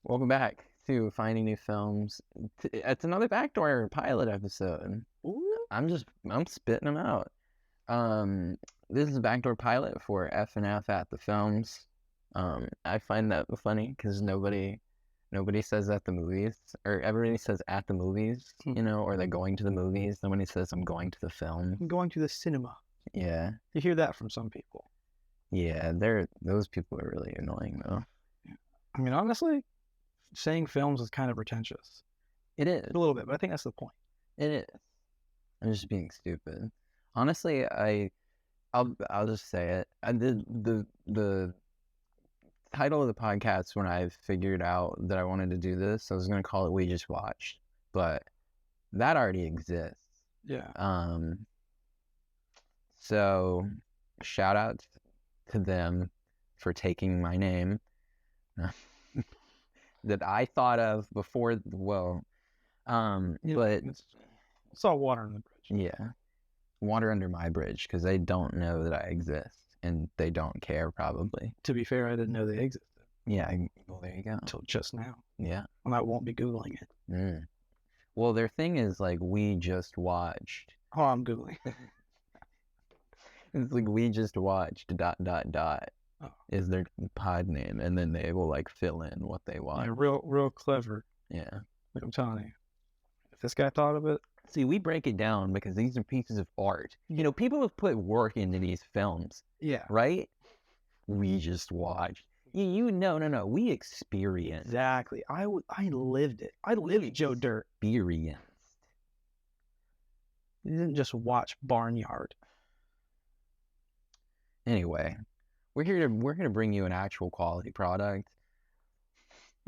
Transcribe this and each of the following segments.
Welcome back to Finding New Films. It's another Backdoor pilot episode. I'm spitting them out. This is a Backdoor pilot for FNF at the films. I find that funny because nobody says at the movies, or everybody says at the movies, or they're going to the movies. Nobody says I'm going to the film. I'm going to the cinema. Yeah. You hear that from some people. Yeah, those people are really annoying though. I mean, honestly, saying films is kind of pretentious. It is. A little bit, but I think that's the point. It is. I'm just being stupid. Honestly, I'll just say it. I did the title of the podcast when I figured out that I wanted to do this. I was gonna call it "We Just Watched," but that already exists. Yeah. So shout out to them for taking my name that I thought of before. But it's all water under the bridge. Yeah, water under my bridge because they don't know that I exist and they don't care probably. To be fair, I didn't know they existed. Yeah, well there you go. Until just now. Yeah. And I won't be Googling it. Well, their thing is like we just watched. Oh, I'm Googling. It's like we just watched ... Oh. Is their pod name, and then they will like fill in what they want. Yeah, real clever. Yeah. Like I'm telling you, if this guy thought of it. See, we break it down because these are pieces of art. People have put work into these films. Yeah. Right? We just watched. No. We experienced. Exactly. I lived it. I lived Joe Dirt. Experienced. You didn't just watch Barnyard. Anyway, we're here to bring you an actual quality product.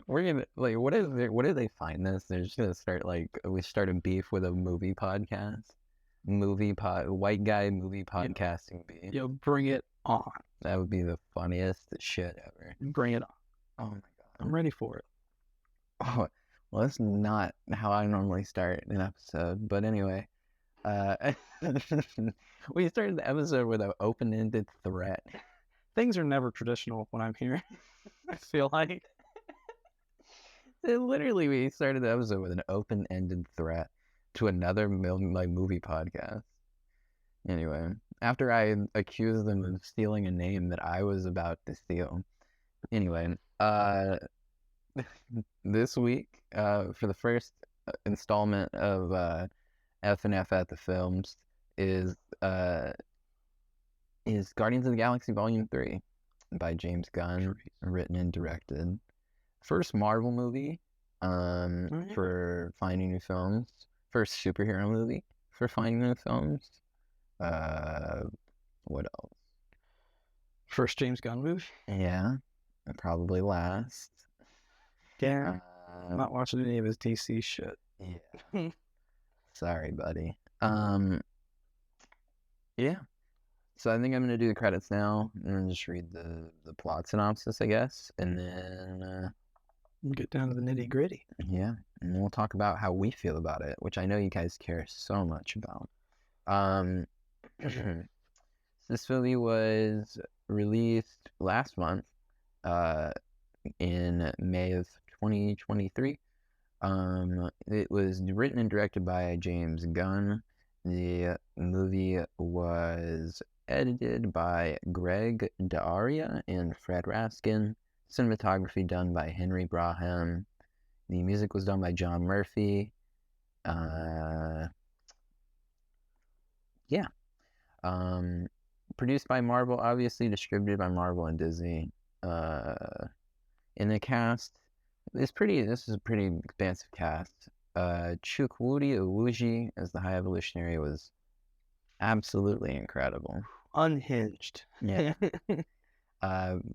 We're gonna what do they find this? They're just gonna start we start a beef with a movie podcast, white guy movie podcasting beef. Yo, bring it on. That would be the funniest shit ever. Bring it on. Oh my god, I'm ready for it. Oh, well, that's not how I normally start an episode, but anyway. We started the episode with an open-ended threat. Things are never traditional when I'm here. I feel like. Literally, we started the episode with an open-ended threat to another movie podcast. Anyway, after I accused them of stealing a name that I was about to steal. Anyway, this week, for the first installment of FNF at the films is Guardians of the Galaxy Volume 3 by James Gunn, written and directed. First Marvel movie for Finding New Films. First superhero movie for Finding New Films. What else? First James Gunn movie? Yeah, probably last. Yeah, I'm not watching any of his DC shit. Yeah. Sorry, buddy. Yeah. So I think I'm gonna do the credits now and just read the plot synopsis, I guess, and then get down to the nitty gritty. Yeah, and then we'll talk about how we feel about it, which I know you guys care so much about. This movie was released last month, in May of 2023. It was written and directed by James Gunn. The movie was edited by Greg D'Aria and Fred Raskin. Cinematography done by Henry Braham. The music was done by John Murphy. Produced by Marvel, obviously distributed by Marvel and Disney. In the cast, this is a pretty expansive cast. Chukwudi Iwuji as the High-Evolutionary was absolutely incredible. Unhinged. Yeah.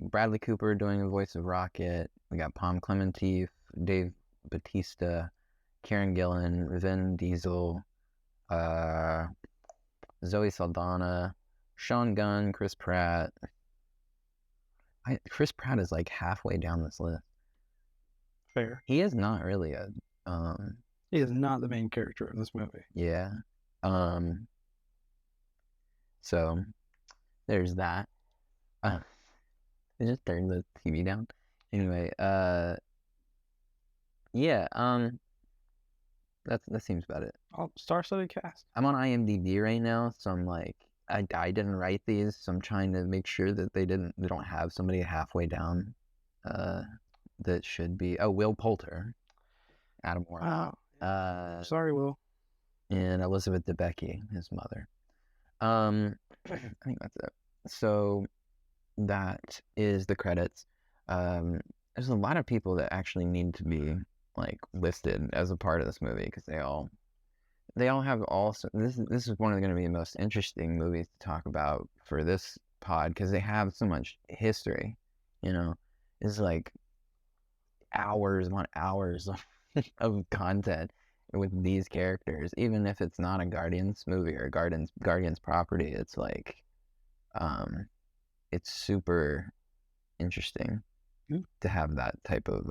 Bradley Cooper doing the voice of Rocket. We got Pom Klementieff, Dave Bautista, Karen Gillan, Vin Diesel, Zoe Saldana, Sean Gunn, Chris Pratt. Chris Pratt is like halfway down this list. Fair. He is not really a he is not the main character of this movie. Yeah. So there's that. I just turned the TV down. Anyway, Yeah, that seems about it. Oh, star-studded cast. I'm on IMDb right now, so I'm like, I didn't write these, so I'm trying to make sure that they don't have somebody halfway down, that should be. Oh, Will Poulter, Adam Warlock, Wow. Sorry, Will. and Elizabeth Debicki, his mother. I think that's it. So that is the credits. There's a lot of people that actually need to be like listed as a part of this movie because they all have also this is one of going to be the most interesting movies to talk about for this pod because they have so much history. It's like hours on hours of content with these characters. Even if it's not a Guardians movie or Guardians property, it's like it's super interesting to have that type of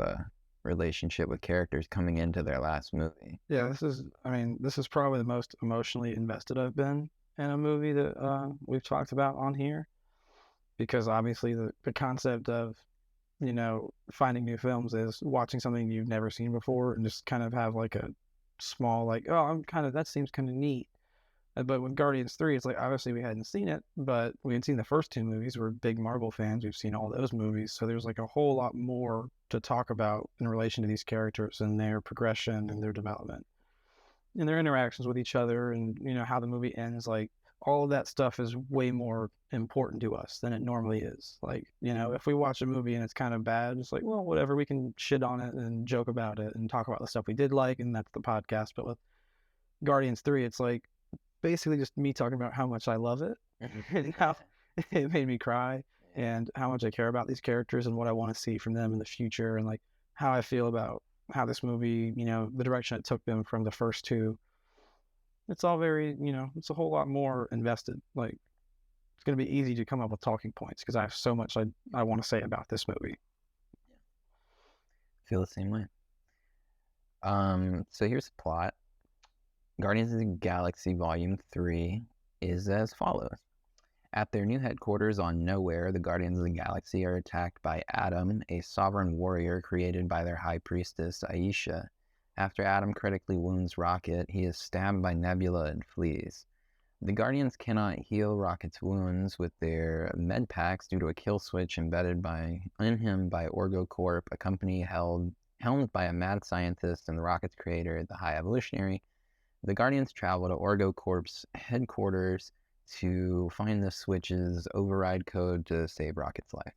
relationship with characters coming into their last movie. Yeah, this is probably the most emotionally invested I've been in a movie that we've talked about on here, because obviously the concept of, finding new films is watching something you've never seen before and just kind of have like a small, like, oh, that seems kind of neat. But with Guardians 3, it's like, obviously we hadn't seen it, but we had seen the first two movies. We're big Marvel fans. We've seen all those movies. So there's like a whole lot more to talk about in relation to these characters and their progression and their development and their interactions with each other and, how the movie ends. Like, all of that stuff is way more important to us than it normally is. Like, if we watch a movie and it's kind of bad, it's like, well, whatever, we can shit on it and joke about it and talk about the stuff we did like, and that's the podcast. But with Guardians 3, it's like, basically just me talking about how much I love it and how it made me cry and how much I care about these characters and what I want to see from them in the future, and like how I feel about how this movie, the direction it took them from the first two. It's all very, it's a whole lot more invested. Like, it's going to be easy to come up with talking points because I have so much I want to say about this movie. I feel the same way. So here's the plot. Guardians of the Galaxy Volume 3 is as follows. At their new headquarters on Nowhere, the Guardians of the Galaxy are attacked by Adam, a sovereign warrior created by their high priestess, Aisha. After Adam critically wounds Rocket, he is stabbed by Nebula and flees. The Guardians cannot heal Rocket's wounds with their med packs due to a kill switch embedded in him by Orgo Corp, a company helmed by a mad scientist and the Rocket's creator, the High-Evolutionary. The Guardians travel to Orgo Corp's headquarters to find the switch's override code to save Rocket's life.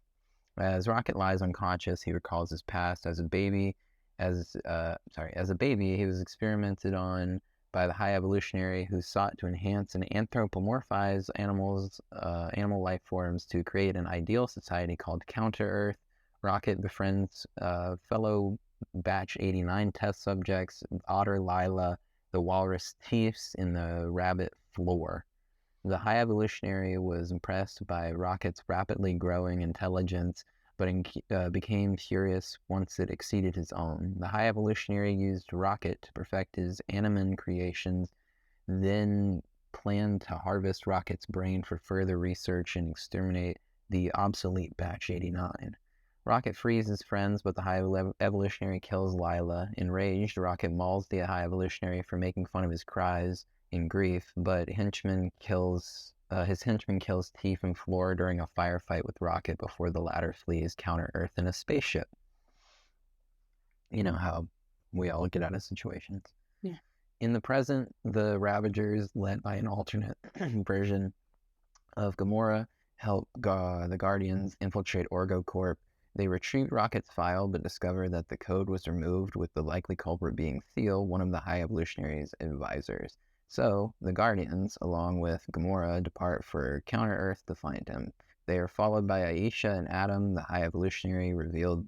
As Rocket lies unconscious, he recalls his past as a baby. As a baby, he was experimented on by the High-Evolutionary, who sought to enhance and anthropomorphize animal life forms to create an ideal society called Counter-Earth. Rocket befriends fellow Batch 89 test subjects, Otter Lila, the walrus Tease, and the rabbit Floor. The High-Evolutionary was impressed by Rocket's rapidly growing intelligence, but became furious once it exceeded his own. The High-Evolutionary used Rocket to perfect his Animan creations, then planned to harvest Rocket's brain for further research and exterminate the obsolete Batch 89. Rocket frees his friends, but the High-Evolutionary kills Lila. Enraged, Rocket mauls the High-Evolutionary for making fun of his cries in grief, but his henchman kills Teef and Floor during a firefight with Rocket before the latter flees Counter-Earth in a spaceship. You know how we all get out of situations. Yeah. In the present, the Ravagers, led by an alternate version of Gamora, help the Guardians infiltrate Orgo Corp. They retrieve Rocket's file, but discover that the code was removed, with the likely culprit being Theo, one of the High-Evolutionary's advisors. So, the Guardians, along with Gamora, depart for Counter-Earth to find him. They are followed by Aisha and Adam, the High-Evolutionary revealed...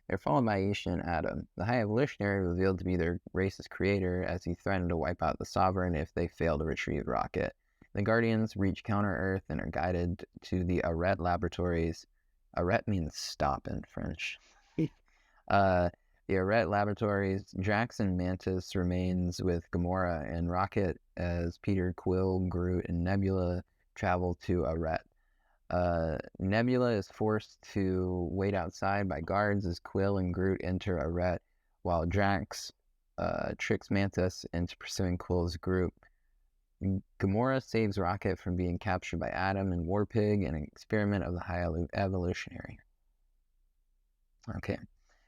They're followed by Aisha and Adam. The High-Evolutionary revealed to be their race's creator, as he threatened to wipe out the Sovereign if they fail to retrieve Rocket. The Guardians reach Counter-Earth and are guided to the Arret laboratories. Arret means stop in French. The Arret laboratories. Drax and Mantis remains with Gamora and Rocket as Peter, Quill, Groot, and Nebula travel to Arret. Nebula is forced to wait outside by guards as Quill and Groot enter Arret, while Drax tricks Mantis into pursuing Quill's group. Gamora saves Rocket from being captured by Adam and Warpig in an experiment of the High-Evolutionary. Okay.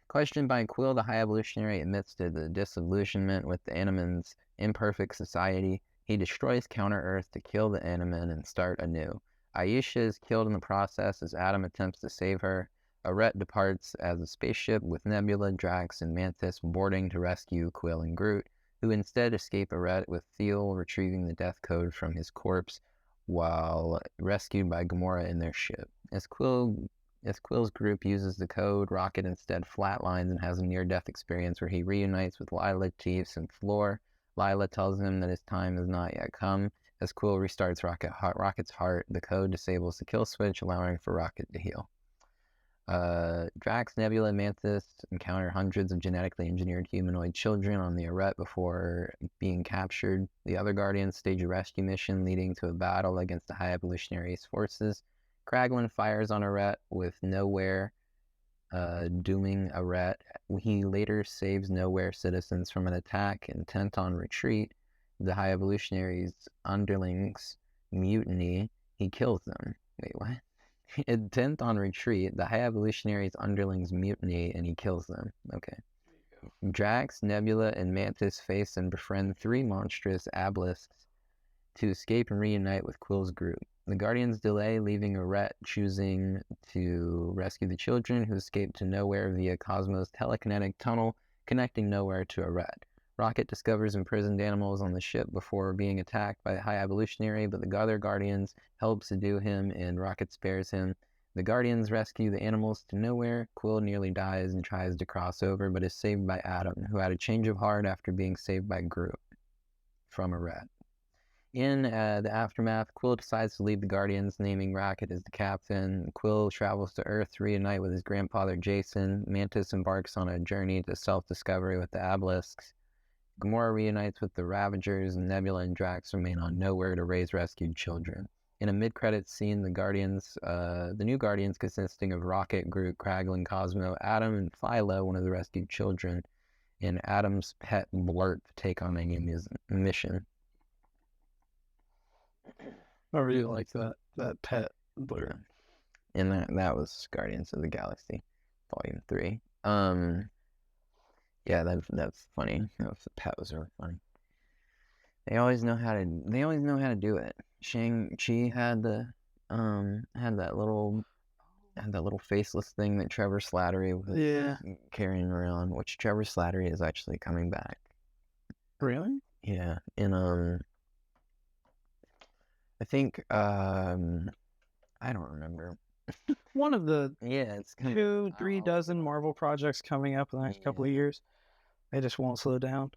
Questioned by Quill, the High-Evolutionary admits to the disillusionment with the Animan's imperfect society. He destroys Counter-Earth to kill the Animan and start anew. Aisha is killed in the process as Adam attempts to save her. Arette departs as a spaceship with Nebula, Drax, and Mantis boarding to rescue Quill and Groot, who instead escape Arette with Theo retrieving the death code from his corpse while rescued by Gamora in their ship. As Quill's group uses the code, Rocket instead flatlines and has a near-death experience where he reunites with Lila, Chiefs, and Floor. Lila tells him that his time has not yet come. As Quill restarts Rocket's heart, the code disables the kill switch, allowing for Rocket to heal. Drax, Nebula, and Mantis encounter hundreds of genetically engineered humanoid children on the Arette before being captured. The other Guardians stage a rescue mission leading to a battle against the High-Evolutionary's forces. Kraglin fires on Arette with Nowhere, dooming Arette. He later saves Nowhere citizens from an attack. Intent on retreat, the High-Evolutionary's underlings mutiny. He kills them. Wait, what? Intent on retreat, the High-Evolutionary's underlings mutiny, and he kills them. Okay. Drax, Nebula, and Mantis face and befriend 3 monstrous abelisks to escape and reunite with Quill's group. The Guardians delay, leaving Arette, choosing to rescue the children, who escape to Nowhere via Cosmo's telekinetic tunnel, connecting Nowhere to Arette. Rocket discovers imprisoned animals on the ship before being attacked by the High-Evolutionary, but the other Guardians help subdue him, and Rocket spares him. The Guardians rescue the animals to Nowhere. Quill nearly dies and tries to cross over, but is saved by Adam, who had a change of heart after being saved by Groot from Arette. In the aftermath, Quill decides to lead the Guardians, naming Rocket as the captain. Quill travels to Earth to reunite with his grandfather Jason. Mantis embarks on a journey to self-discovery with the Abelisks. Gamora reunites with the Ravagers, and Nebula and Drax remain on Nowhere to raise rescued children. In a mid-credits scene, the new Guardians consisting of Rocket, Groot, Kraglin, Cosmo, Adam, and Phyla, one of the rescued children, and Adam's pet Blurt take on a new mission. I really like that pet Blurt. And that was Guardians of the Galaxy, Volume 3. Yeah, that's funny. The pet was really funny. They always know how to do it. Shang-Chi had that little faceless thing that Trevor Slattery was carrying around, which Trevor Slattery is actually coming back. Really? Yeah. In I think I don't remember. One of the it's 2-3 dozen Marvel projects coming up in the next couple of years. They just won't slow down.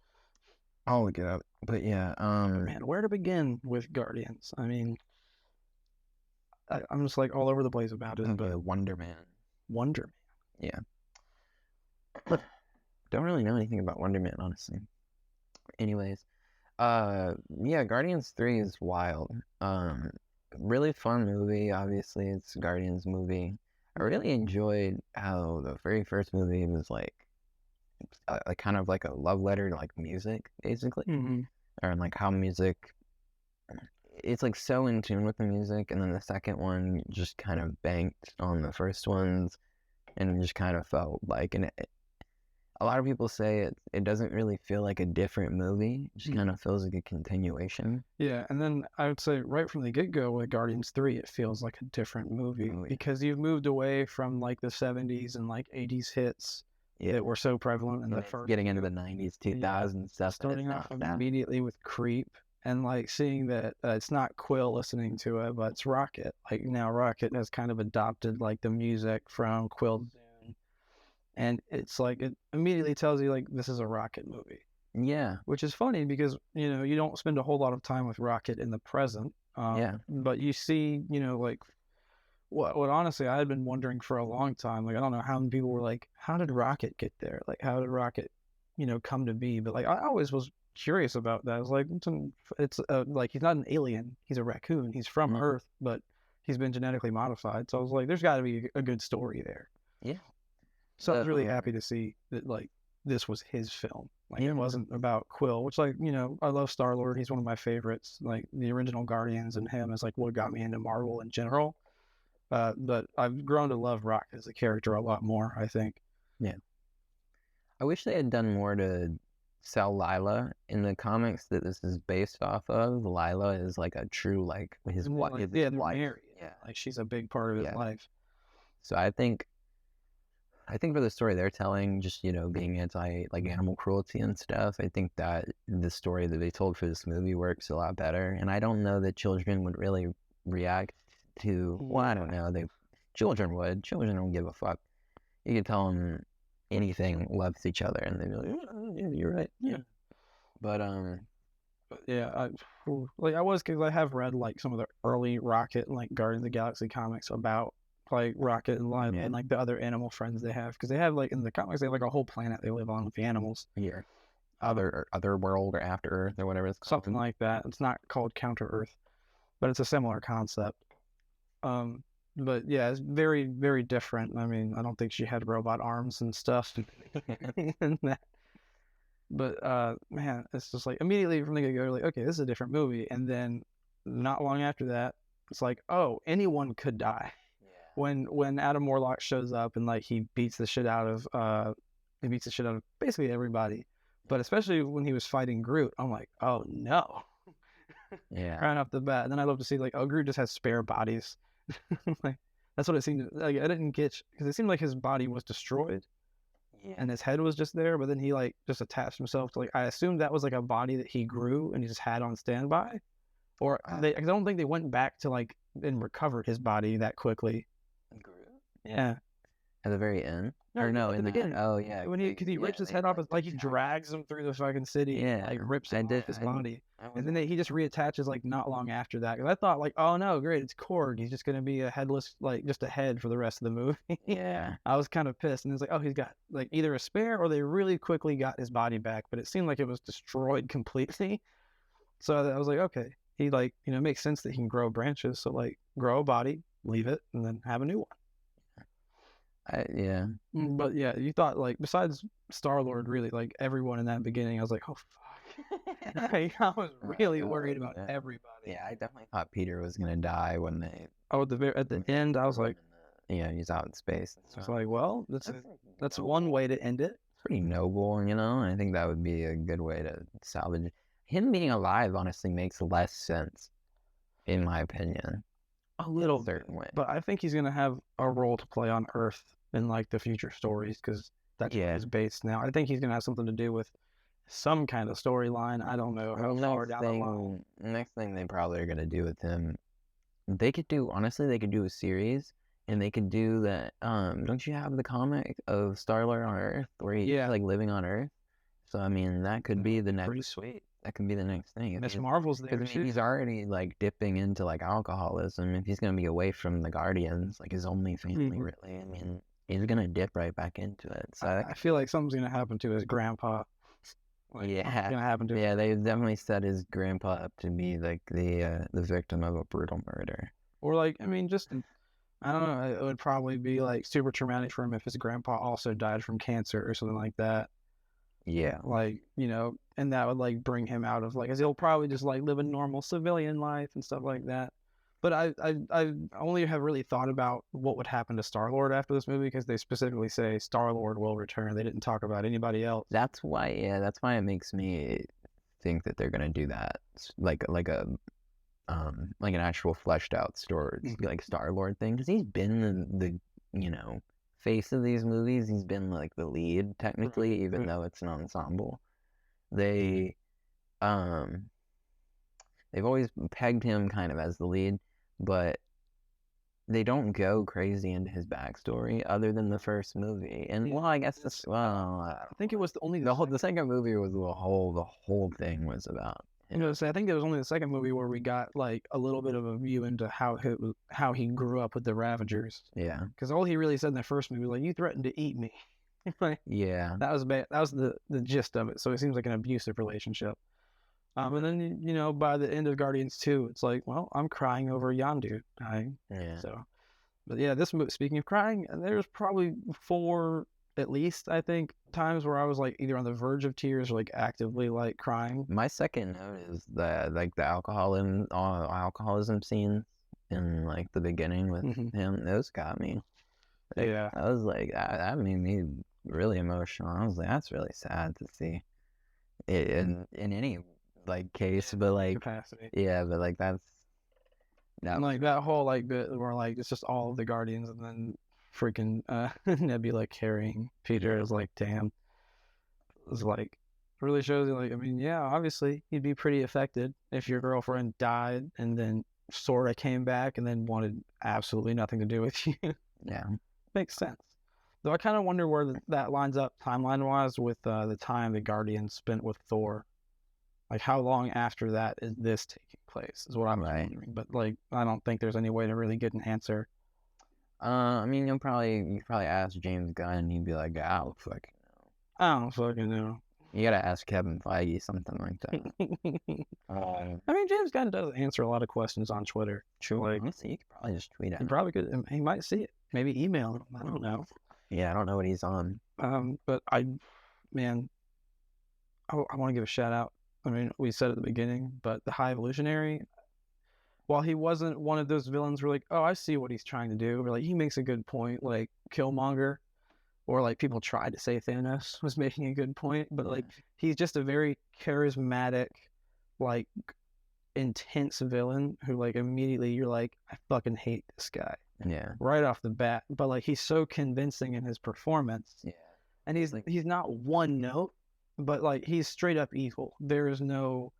I'll look it up. But yeah, man, where to begin with Guardians? I mean, I'm just like all over the place about it. But Wonder Man. Yeah. Don't really know anything about Wonder Man, honestly. Anyways, yeah, Guardians 3 is wild. Really fun movie. Obviously, it's a Guardians movie. I really enjoyed how the very first movie was like kind of like a love letter to like music, basically, or like how music. It's like so in tune with the music, and then the second one just kind of banked on the first ones, and it just kind of felt like a lot of people say it doesn't really feel like a different movie. It just kind of feels like a continuation. Yeah, and then I would say right from the get-go with Guardians 3, it feels like a different movie because you've moved away from like the 70s and like 80s hits that were so prevalent in the first. Getting into the 90s, 2000s stuff. Starting off immediately with Creep and like seeing that it's not Quill listening to it, but it's Rocket. Like now Rocket has kind of adopted like the music from Quill. And it's like, it immediately tells you, like, this is a Rocket movie. Yeah. Which is funny because, you know, you don't spend a whole lot of time with Rocket in the present. But you see, you know, like, what honestly I had been wondering for a long time. Like, I don't know how many people were like, how did Rocket get there? Like, how did Rocket, you know, come to be? But, like, I always was curious about that. I was like, it's like, he's not an alien. He's a raccoon. He's from Earth, but he's been genetically modified. So I was like, there's got to be a good story there. Yeah. So I was really happy to see that, like, this was his film. Like it wasn't about Quill, which like, you know, I love Star-Lord. He's one of my favorites. Like the original Guardians and him is like what got me into Marvel in general. But I've grown to love Rocket as a character a lot more, I think. Yeah. I wish they had done more to sell Lila in the comics that this is based off of. Lila is like a true like his wife. Like, Yeah, they're married. Yeah, like she's a big part of his life. So I think for the story they're telling, just, you know, being anti like animal cruelty and stuff, I think that the story that they told for this movie works a lot better. And I don't know that children would really react to. Well, I don't know. Children would. Children don't give a fuck. You could tell them anything, loves each other, and they'd be like, oh, yeah, you're right. Yeah. But yeah, I was, because I have read like some of the early Rocket and like Guardians of the Galaxy comics about like Rocket and Lila and like the other animal friends they have, because they have like in the comics they have like a whole planet they live on with the animals. Yeah. Other world or After Earth or whatever it's called. Something like that. It's not called Counter Earth, but it's a similar concept. But yeah, it's very, very different. I mean, I don't think she had robot arms and stuff. And that. But man, it's just like immediately from the get-go, like, okay, this is a different movie. And then not long after that, it's like, oh, anyone could die. Yeah. When Adam Warlock shows up and like he beats the shit out of basically everybody. But especially when he was fighting Groot, I'm like, oh no. Yeah. Right off the bat. And then I love to see like, oh, Groot just has spare bodies. Like that's what it seemed like. I didn't get, because it seemed like his body was destroyed, and his head was just there. But then he like just attached himself to like, I assumed that was like a body that he grew and he just had on standby, or I don't think they went back to like and recovered his body that quickly. Yeah. At the very end. Or no, in the beginning. Oh yeah, when he rips his head off, it's like he drags him through the fucking city. Yeah, like rips him off his body, and then he just reattaches like not long after that. Because I thought like, oh no, great, it's Korg. He's just gonna be a headless, like just a head for the rest of the movie. Yeah, I was kind of pissed, and it's like, oh, he's got like either a spare or they really quickly got his body back, but it seemed like it was destroyed completely. So I was like, okay, he like, you know, it makes sense that he can grow branches. So like grow a body, leave it, and then have a new one. Yeah. But yeah, you thought like besides Star-Lord, really like everyone in that beginning, I was like, oh fuck. Like, I was really worried about everybody. Yeah, I definitely thought Peter was gonna die when they. Oh, at the end, I was like, yeah, he's out in space. So. It's like, well, that's one way to end it. Pretty noble, you know. And I think that would be a good way to salvage it. Him being alive honestly makes less sense, in my opinion. A little certain way, but I think he's gonna have a role to play on Earth in like the future stories, because that's where he's based now. I think he's gonna have something to do with some kind of storyline. I don't know how far down the line. Next thing they probably are gonna do with him, they could do a series, and they could do that. Don't you have the comic of Star-Lord on Earth where he's like living on Earth? So I mean, that could be the next. Pretty sweet. That could be the next thing. Miss Marvel's there. Because he's already like dipping into like alcoholism. If he's gonna be away from the Guardians, like his only family, really, I mean, he's gonna dip right back into it. So I feel like something's gonna happen to his grandpa. Like, yeah, gonna happen to him. Yeah, they definitely set his grandpa up to be like the victim of a brutal murder. Or like, I mean, just I don't know. It would probably be like super traumatic for him if his grandpa also died from cancer or something like that. Yeah, like, you know, and that would like bring him out of like, as he'll probably just like live a normal civilian life and stuff like that. But I only have really thought about what would happen to Star-Lord after this movie, because they specifically say Star-Lord will return. They didn't talk about anybody else. That's why it makes me think that they're gonna do that, like an actual fleshed out story, like Star-Lord thing, because he's been the you know, face of these movies. He's been like the lead technically, even though it's an ensemble. They've always pegged him kind of as the lead, but they don't go crazy into his backstory other than the first movie. And well, I guess I think it was the second movie was the whole thing was about. You know, so I think it was only the second movie where we got like a little bit of a view into how he grew up with the Ravagers. Yeah, because all he really said in the first movie was like, "You threatened to eat me." Like, yeah, that was bad. That was the gist of it. So it seems like an abusive relationship. And then, you know, by the end of Guardians 2, it's like, well, I'm crying over Yondu dying. Yeah. So, but yeah, this movie, speaking of crying, there's probably 4 at least, I think, times where I was like either on the verge of tears or like actively like crying. My second note is the alcoholism scenes in like the beginning with him. Those got me. Like, Yeah. I was like, that made me really emotional. I was like, that's really sad to see in any like case, but like capacity. Yeah, but like that's And like that whole like bit where like it's just all of the Guardians and then freaking Nebula carrying Peter is like, damn. It's like really shows you like, I mean, yeah, obviously you'd be pretty affected if your girlfriend died and then sorta came back and then wanted absolutely nothing to do with you. Yeah. Makes sense. Though I kind of wonder where that lines up timeline-wise with the time the Guardians spent with Thor. Like, how long after that is this taking place is what I'm wondering. But, like, I don't think there's any way to really get an answer. I mean, you could probably ask James Gunn and he'd be like, I don't fucking know. I don't fucking know. You gotta ask Kevin Feige, something like that. I mean, James Gunn does answer a lot of questions on Twitter. True. Like, honestly, you could probably just tweet at him. He probably could. He might see it. Maybe email him. I don't know. Yeah, I don't know what he's on. But I want to give a shout out. I mean, we said at the beginning, but the High-Evolutionary, while he wasn't one of those villains where like, oh, I see what he's trying to do, or like he makes a good point, like Killmonger, or like people tried to say Thanos was making a good point, but like he's just a very charismatic, like intense villain who like immediately you're like, I fucking hate this guy. Yeah. Right off the bat. But like he's so convincing in his performance. Yeah. And he's not one note, but like he's straight up evil. There is no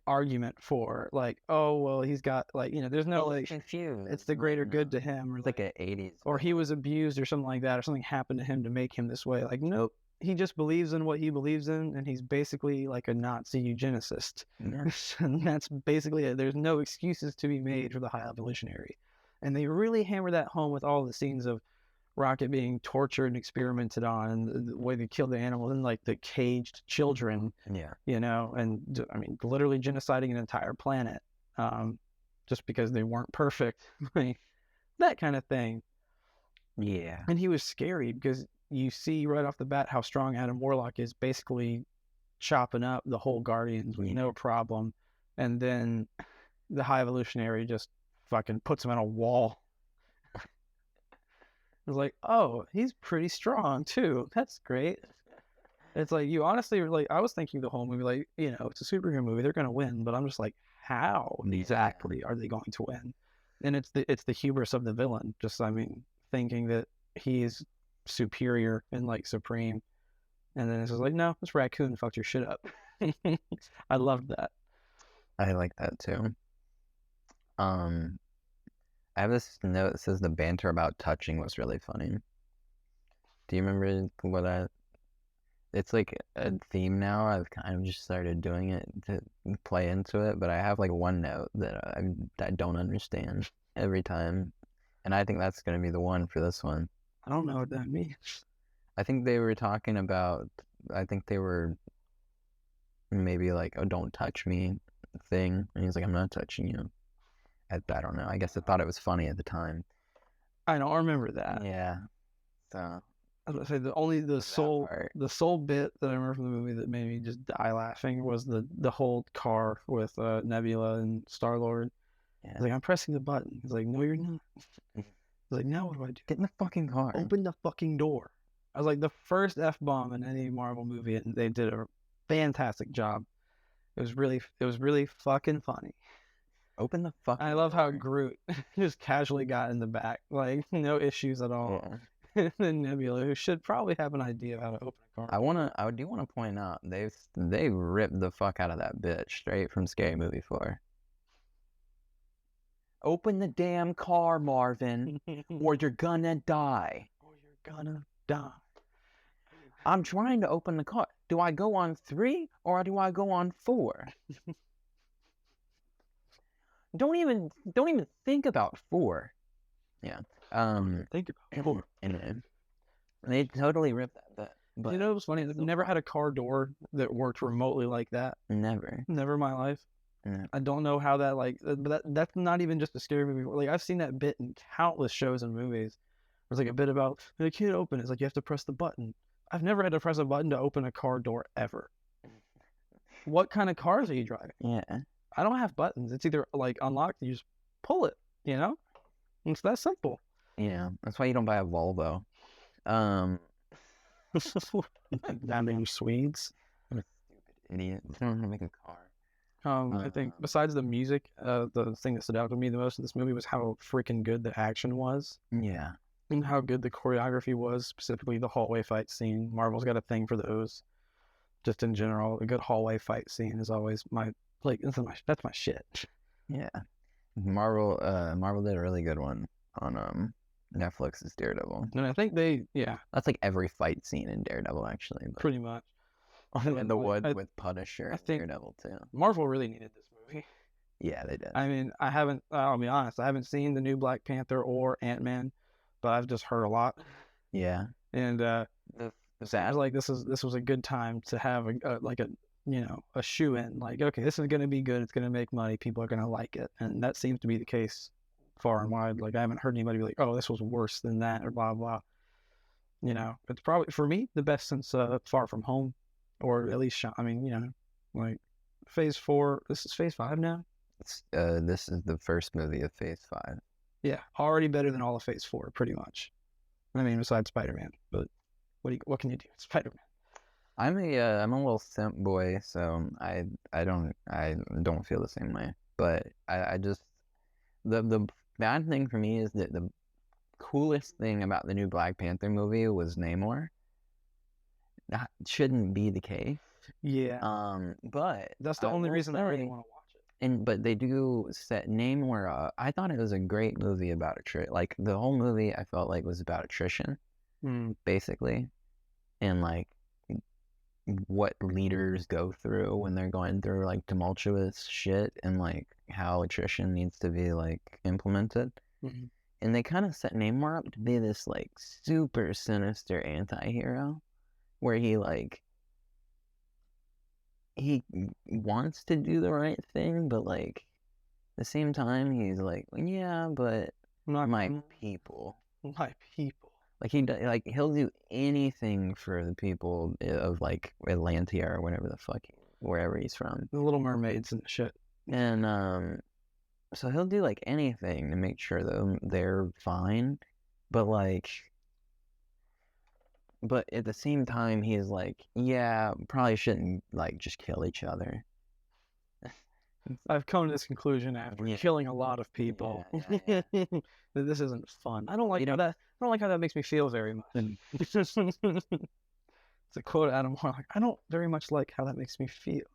argument for like, oh well, he's got like, you know, there's no like confused. It's the greater good to him, or it's like an 80s, or he was abused or something like that, or something happened to him to make him this way. Like, nope, he just believes in what he believes in, and he's basically like a Nazi eugenicist. And that's basically it. There's no excuses to be made for the High-Evolutionary, and they really hammer that home with all the scenes of Rocket being tortured and experimented on, and the way they killed the animals, and like the caged children. Yeah. You know, and I mean, literally genociding an entire planet, just because they weren't perfect, that kind of thing. Yeah. And he was scary because you see right off the bat how strong Adam Warlock is, basically chopping up the whole Guardians with no problem, and then the High-Evolutionary just fucking puts him on a wall. It's like, oh, he's pretty strong too. That's great. It's like, you honestly were like, I was thinking the whole movie, like, you know, it's a superhero movie, they're gonna win, but I'm just like, how exactly are they going to win? And it's the hubris of the villain, just, I mean, thinking that he's superior and like supreme, and then it's just like, no, this Raccoon fucked your shit up. I loved that. I like that too. I have this note that says the banter about touching was really funny. Do you remember what it's like a theme now? I've kind of just started doing it to play into it, but I have like one note that I don't understand every time, and I think that's going to be the one for this one. I don't know what that means. I think they were talking about, I think they were maybe like, oh, don't touch me thing, and he's like, I'm not touching you. I don't know. I guess I thought it was funny at the time. I don't remember that. Yeah. So I was going to say the sole bit that I remember from the movie that made me just die laughing was the whole car with Nebula and Star-Lord. Yeah. He's like, I'm pressing the button. He's like, no, you're not. He's like, now what do I do? Get in the fucking car. Open the fucking door. I was like, the first F-bomb in any Marvel movie, and they did a fantastic job. It was really fucking funny. Open the fucking I love how Groot just casually got in the back, like no issues at all. Yeah. And then Nebula, who should probably have an idea of how to open a car. I do want to point out they ripped the fuck out of that bitch straight from Scary Movie 4. Open the damn car, Marvin, or you're gonna die. I'm trying to open the car. Do I go on 3 or do I go on 4? Don't even think about 4. Yeah. Think about 4. Anyway, they totally ripped that bit. But you know what's funny? I've never had a car door that worked remotely like that. Never in my life. Yeah. I don't know how that but that's not even just a scary movie. Like, I've seen that bit in countless shows and movies. There's like a bit about they can't open it. It's like you have to press the button. I've never had to press a button to open a car door ever. What kind of cars are you driving? Yeah. I don't have buttons. It's either like unlocked, you just pull it, you know? It's that simple. Yeah. That's why you don't buy a Volvo. Damn Swedes. What a stupid idiot. They don't know how to make a car. I think besides the music, the thing that stood out to me the most in this movie was how freaking good the action was. Yeah. And how good the choreography was, specifically the hallway fight scene. Marvel's got a thing for those. Just in general, a good hallway fight scene is always that's my shit. Yeah. Marvel did a really good one on Netflix's Daredevil. And I think That's like every fight scene in Daredevil actually. But pretty much. in the woods with Punisher and Daredevil too. Marvel really needed this movie. Yeah, they did. I mean, I'll be honest, I haven't seen the new Black Panther or Ant-Man, but I've just heard a lot. Yeah. And I was like, this was a good time to have a shoe in. Like, okay, this is gonna be good. It's gonna make money. People are gonna like it, and that seems to be the case far and wide. Like, I haven't heard anybody be like, oh, this was worse than that or blah blah. You know, it's probably for me the best since Far From Home, or at least like Phase 4. This is Phase 5 now. This is the first movie of Phase 5. Yeah, already better than all of Phase 4, pretty much. I mean, besides Spider-Man, but what can you do with Spider-Man? I'm a little simp boy, so I don't feel the same way. But I just the bad thing for me is that the coolest thing about the new Black Panther movie was Namor. That shouldn't be the case. Yeah. But that's the only reason I really want to watch it. But they do set Namor up. I thought it was a great movie about like the whole movie I felt like was about attrition, basically, and like what leaders go through when they're going through like tumultuous shit, and like how attrition needs to be like implemented. Mm-hmm. And they kind of set Namor up to be this like super sinister anti-hero, where he wants to do the right thing, but like at the same time he's like, yeah, but my people. Like he'll do anything for the people of like Atlantia or whatever the fuck, wherever he's from. The Little Mermaids and shit. And so he'll do like anything to make sure that they're fine, but at the same time he's like, yeah, probably shouldn't like just kill each other. I've come to this conclusion after killing a lot of people. Yeah. That this isn't fun. I don't like how that makes me feel very much. It's a quote Adam Warlock. I don't very much like how that makes me feel.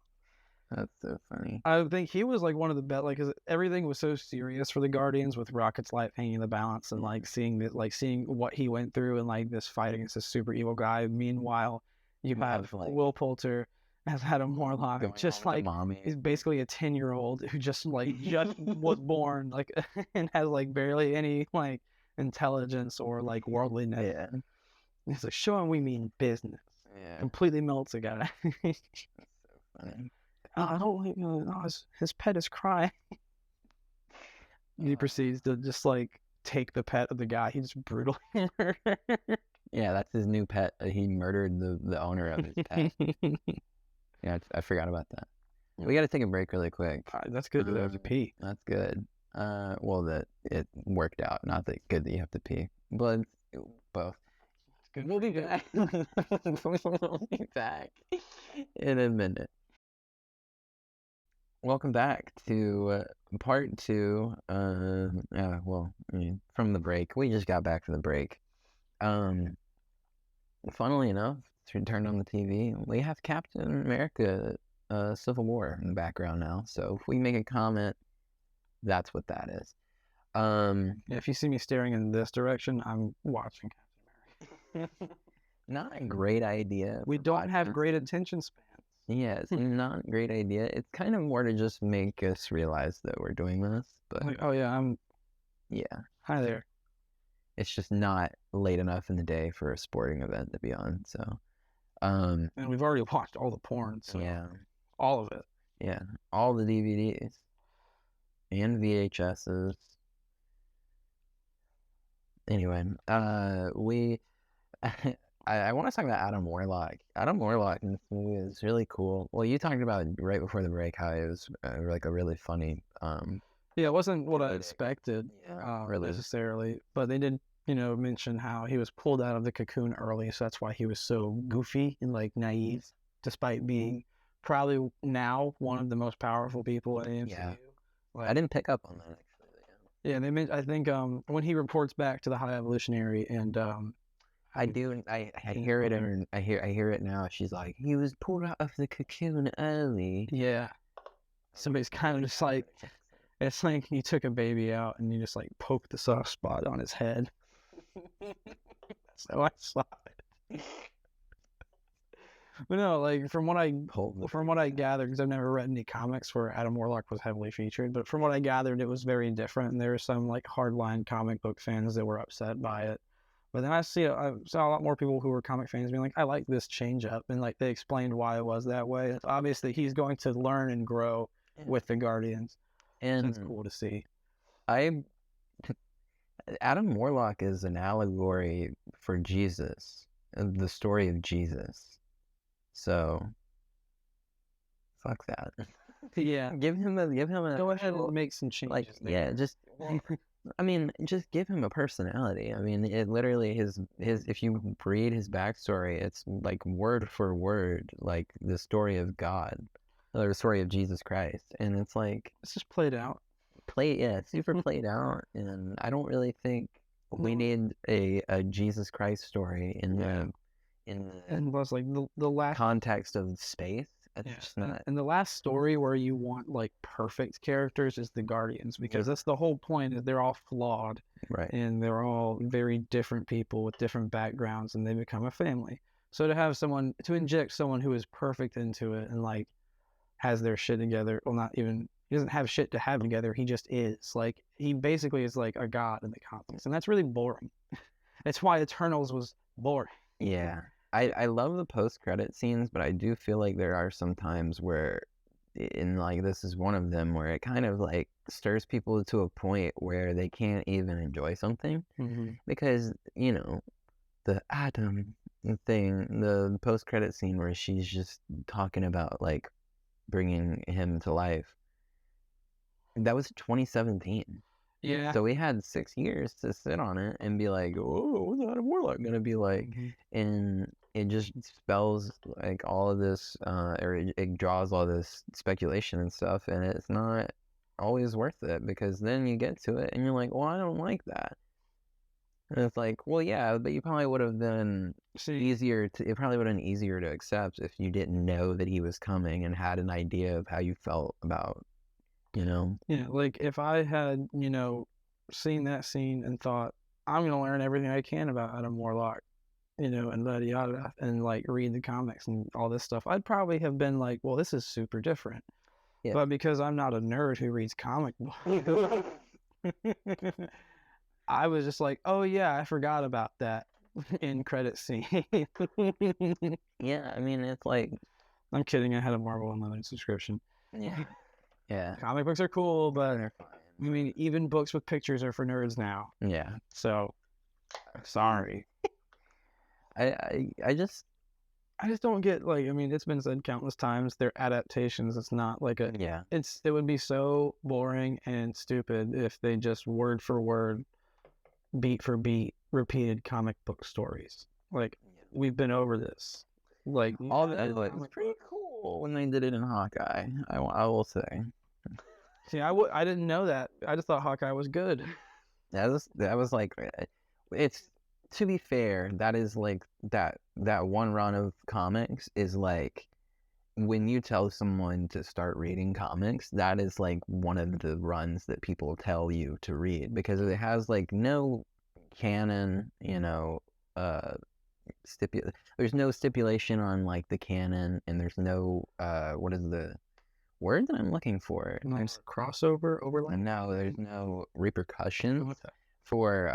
That's so funny. I think he was like one of the best. Like, 'cause everything was so serious for the Guardians, with Rocket's life hanging in the balance, and like seeing what he went through, and like this fight against this super evil guy. Meanwhile, you have Will Poulter as Adam Warlock, just like he's basically a 10-year-old who just was born like and has like barely any like intelligence or like worldliness. Yeah. He's like, show him we mean business. Yeah. Completely melts a guy. That's so funny. I don't like his pet is crying. He proceeds to just like take the pet of the guy he just brutally murdered. Yeah, that's his new pet. He murdered the owner of his pet. Yeah, I forgot about that. We got to take a break really quick. That's good that I have to pee. That's good. Well, that it worked out. Not that good that you have to pee, but both. We'll be back. We'll be back in a minute. Welcome back to part 2. From the break. We just got back from the break. Funnily enough, turned on the TV. We have Captain America Civil War in the background now. So if we make a comment, that's what that is. If you see me staring in this direction, I'm watching Captain America. Not a great idea. We don't have great attention spans. Yeah, it's not a great idea. It's kind of more to just make us realize that we're doing this. But like, oh yeah, yeah. Hi there. It's just not late enough in the day for a sporting event to be on. So, and we've already watched all the porn. So yeah, all of it. Yeah, all the DVDs and VHSs. Anyway, I want to talk about Adam Warlock. Adam Warlock in this movie is really cool. Well, you talked about right before the break how it was like a really funny. Yeah, it wasn't what I Comedic. expected Really. necessarily, but they did, mention how he was pulled out of the cocoon early, so that's why he was so goofy and like naive, despite being probably now one of the most powerful people in the MCU. Yeah. Like, I didn't pick up on that actually. yeah, they meant. I think when he reports back to the High-Evolutionary and I do. I hear it. I hear it now. She's like, he was pulled out of the cocoon early. yeah, somebody's kind of just like, it's like you took a baby out and you just like poked the soft spot on his head. So I saw it. But no, like from what I gathered, because I've never read any comics where Adam Warlock was heavily featured, but from what I gathered, it was very different, and there were some like hardline comic book fans that were upset by it. But then I saw a lot more people who were comic fans being like, I like this change up, and like they explained why it was that way. It's obviously he's going to learn and grow with the Guardians, and it's cool to see. Adam Warlock is an allegory for Jesus, the story of Jesus. So, fuck that. Yeah, give him a go ahead and make some changes. Like, yeah, just just give him a personality. I mean, it literally his if you read his backstory, it's like word for word like the story of God, or the story of Jesus Christ, and it's like it's just played out. Super played out, and I don't really think we need a Jesus Christ story in the and was like the last context of space. It's just not. And the last story where you want like perfect characters is the Guardians, because that's the whole point, is they're all flawed, right? And they're all very different people with different backgrounds, and they become a family. So to inject someone who is perfect into it and like has their shit together, well, not even, he doesn't have shit to have together, he just is. Like, he basically is like a god in the comics, and that's really boring. That's why Eternals was boring. Yeah. I love the post-credit scenes, but I do feel like there are some times where, in like, this is one of them, where it kind of like stirs people to a point where they can't even enjoy something. Because, the Adam thing, the post-credit scene where she's just talking about like bringing him to life, that was 2017. Yeah. So we had 6 years to sit on it and be like, oh, what's Adam Warlock gonna be like? And it just spells like all of this, or it draws all this speculation and stuff, and it's not always worth it, because then you get to it and you're like, well, I don't like that. And it's like, well, yeah, but you probably would have been it probably would have been easier to accept if you didn't know that he was coming and had an idea of how you felt about, Yeah, like if I had, seen that scene and thought, I'm going to learn everything I can about Adam Warlock, and yada yada, and like read the comics and all this stuff, I'd probably have been like, well, this is super different. Yeah. But because I'm not a nerd who reads comic books, I was just like, oh yeah, I forgot about that end credit scene. Yeah, I mean, it's like, I'm kidding, I had a Marvel Unlimited subscription. Yeah. Comic books are cool, but I mean, even books with pictures are for nerds now. Yeah. So, sorry. I just don't get, like, I mean, it's been said countless times, they're adaptations. It's not like it would be so boring and stupid if they just word for word, beat for beat, repeated comic book stories. Like, we've been over this. Like, all that was pretty cool when they did it in Hawkeye. I will say. See, I didn't know that. I just thought Hawkeye was good. That was like, it's, to be fair, that is like that one run of comics is like, when you tell someone to start reading comics, that is like one of the runs that people tell you to read, because it has like no canon, there's no stipulation on like the canon, and there's no what is the word that I'm looking for? There's crossover, overlap. No, there's no repercussions for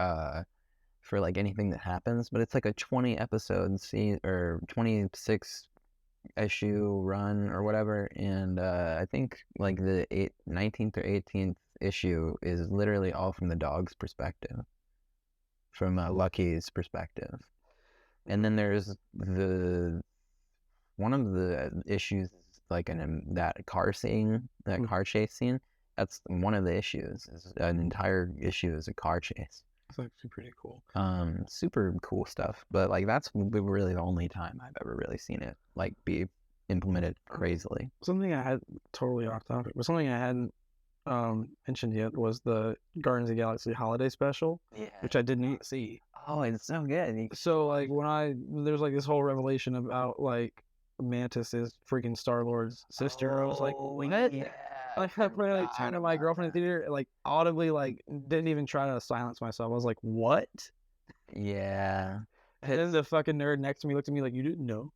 like anything that happens, but it's like a 20 episode or 26 issue run or whatever, and I think like the 19th or 18th issue is literally all from the dog's perspective, from Lucky's perspective. And then there's one of the issues is like that car scene, that car chase scene. That's one of the issues. Is an entire issue is a car chase. It's actually pretty cool. Super cool stuff. But like that's really the only time I've ever really seen it like be implemented crazily. Something I had totally off topic, but something I hadn't mentioned yet was the Guardians of the Galaxy holiday special, which I didn't see. Oh, it's so good. So like there's like this whole revelation about like Mantis is freaking Star-Lord's sister. I was like, what? Yeah. Like I put like turned to my girlfriend in the theater, like audibly, like didn't even try to silence myself. I was like, what? Yeah. And then the fucking nerd next to me looked at me like, you didn't know.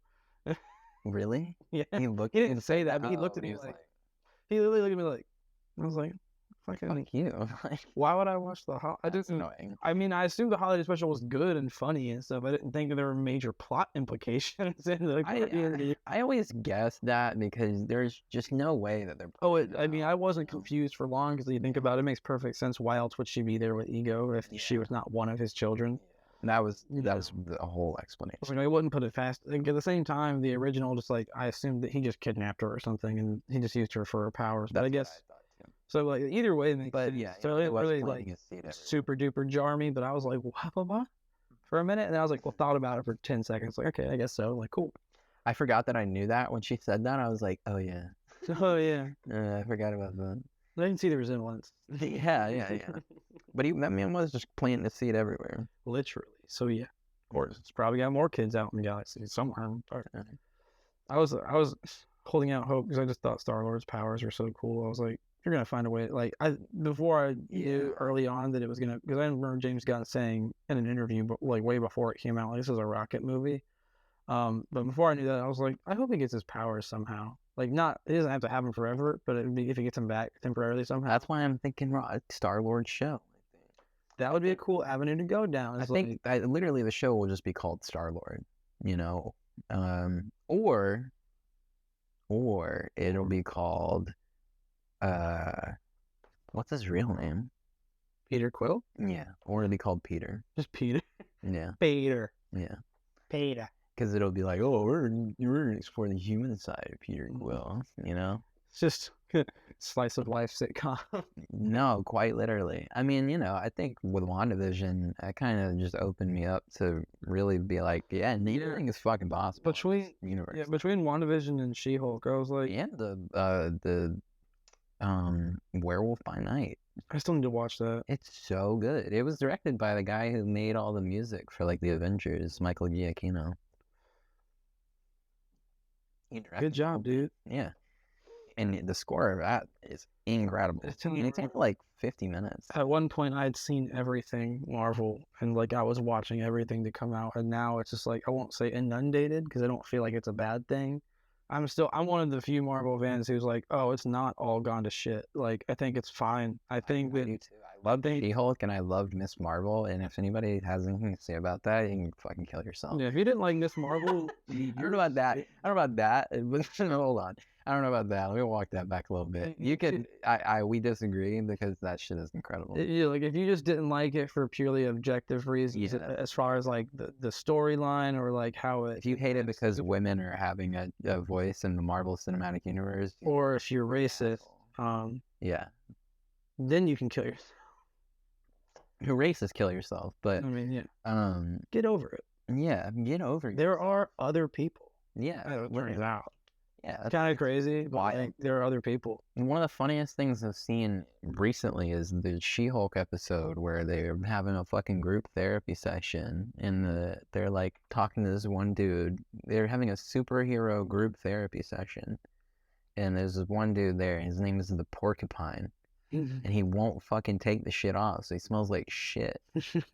Really? Yeah. He didn't say that, but he looked at me like, he literally looked at me like, I was like, fucking fuck you. why would I watch the I That's didn't. annoying. I mean, I assumed the holiday special was good and funny and stuff. I didn't think there were major plot implications in the. I always guessed that because there's just no way that they're. I mean, I wasn't confused for long because you think about it, it makes perfect sense. Why else would she be there with Ego if she was not one of his children? That was the whole explanation. I mean, I wouldn't put it fast. Like, at the same time, the original just like I assumed that he just kidnapped her or something, and he just used her for her powers. But I guess. So like either way, it makes sense. Yeah, so it really like super duper jar me. But I was like, what? For a minute, and I was like, thought about it for 10 seconds. Like, okay, I guess so. Like, cool. I forgot that I knew that when she said that. I was like, oh yeah. Oh yeah. I forgot about that. I didn't see the resemblance. Yeah. But that man was just planting the seed everywhere. Literally. So yeah, of course, it's probably got more kids out in the galaxy somewhere. I was holding out hope because I just thought Star-Lord's powers were so cool. I was like, you're gonna find a way. Like before I knew early on that it was gonna, because I remember James Gunn saying in an interview, but like way before it came out, like, this is a rocket movie. But before I knew that, I was like, I hope he gets his powers somehow. Like, not, it doesn't have to happen forever, but it would be if he gets them back temporarily somehow. That's why I'm thinking Star-Lord show. That would be a cool avenue to go down. I think literally the show will just be called Star-Lord, or it'll be called, what's his real name? Peter Quill? Yeah, or it'll be called Peter. Just Peter? Yeah. Peter. Yeah. Peter. Because it'll be like, oh, we're going to explore the human side of Peter Quill, It's just slice of life sitcom. No, quite literally. I mean, I think with WandaVision, that kind of just opened me up to really be like, yeah, anything is fucking possible. Between WandaVision and She-Hulk, I was like, and the Werewolf by Night. I still need to watch that. It's so good. It was directed by the guy who made all the music for like the Avengers, Michael Giacchino. Good job, dude. Yeah. And the score of that is incredible. It's only like 50 minutes. At one point, I had seen everything Marvel, and like I was watching everything to come out, and now it's just like, I won't say inundated because I don't feel like it's a bad thing. I'm one of the few Marvel fans who's like, oh, it's not all gone to shit. Like, I think it's fine. I think that I loved She-Hulk and I loved Miss Marvel, and if anybody has anything to say about that, you can fucking kill yourself. Yeah, if you didn't like Miss Marvel, I don't know about that. Hold on. I don't know about that. Let me walk that back a little bit. You could, we disagree because that shit is incredible. Yeah, like if you just didn't like it for purely objective reasons, as far as like the storyline or like how it. If you hate it because women are having a voice in the Marvel Cinematic Universe, or if you're racist, yeah, then you can kill yourself. You're racist, kill yourself. But I mean, yeah, get over it. Yeah, get over it. There are other people. Yeah, it turns out. Yeah, it's kind of crazy, but like, there are other people. And one of the funniest things I've seen recently is the She-Hulk episode where they're having a fucking group therapy session, and they're like talking to this one dude. They're having a superhero group therapy session, and there's this one dude there. His name is the Porcupine, and he won't fucking take the shit off, so he smells like shit.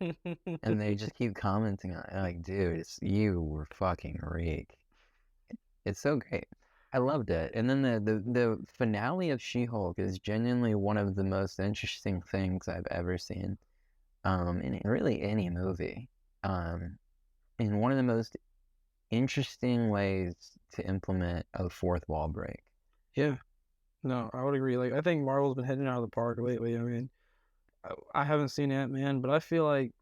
And they just keep commenting on it, like, dude, you were fucking reek. It's so great. I loved it. And then the finale of She-Hulk is genuinely one of the most interesting things I've ever seen in really any movie. And one of the most interesting ways to implement a fourth wall break. Yeah. No, I would agree. Like, I think Marvel's been hitting out of the park lately. I mean, I haven't seen Ant-Man, but I feel like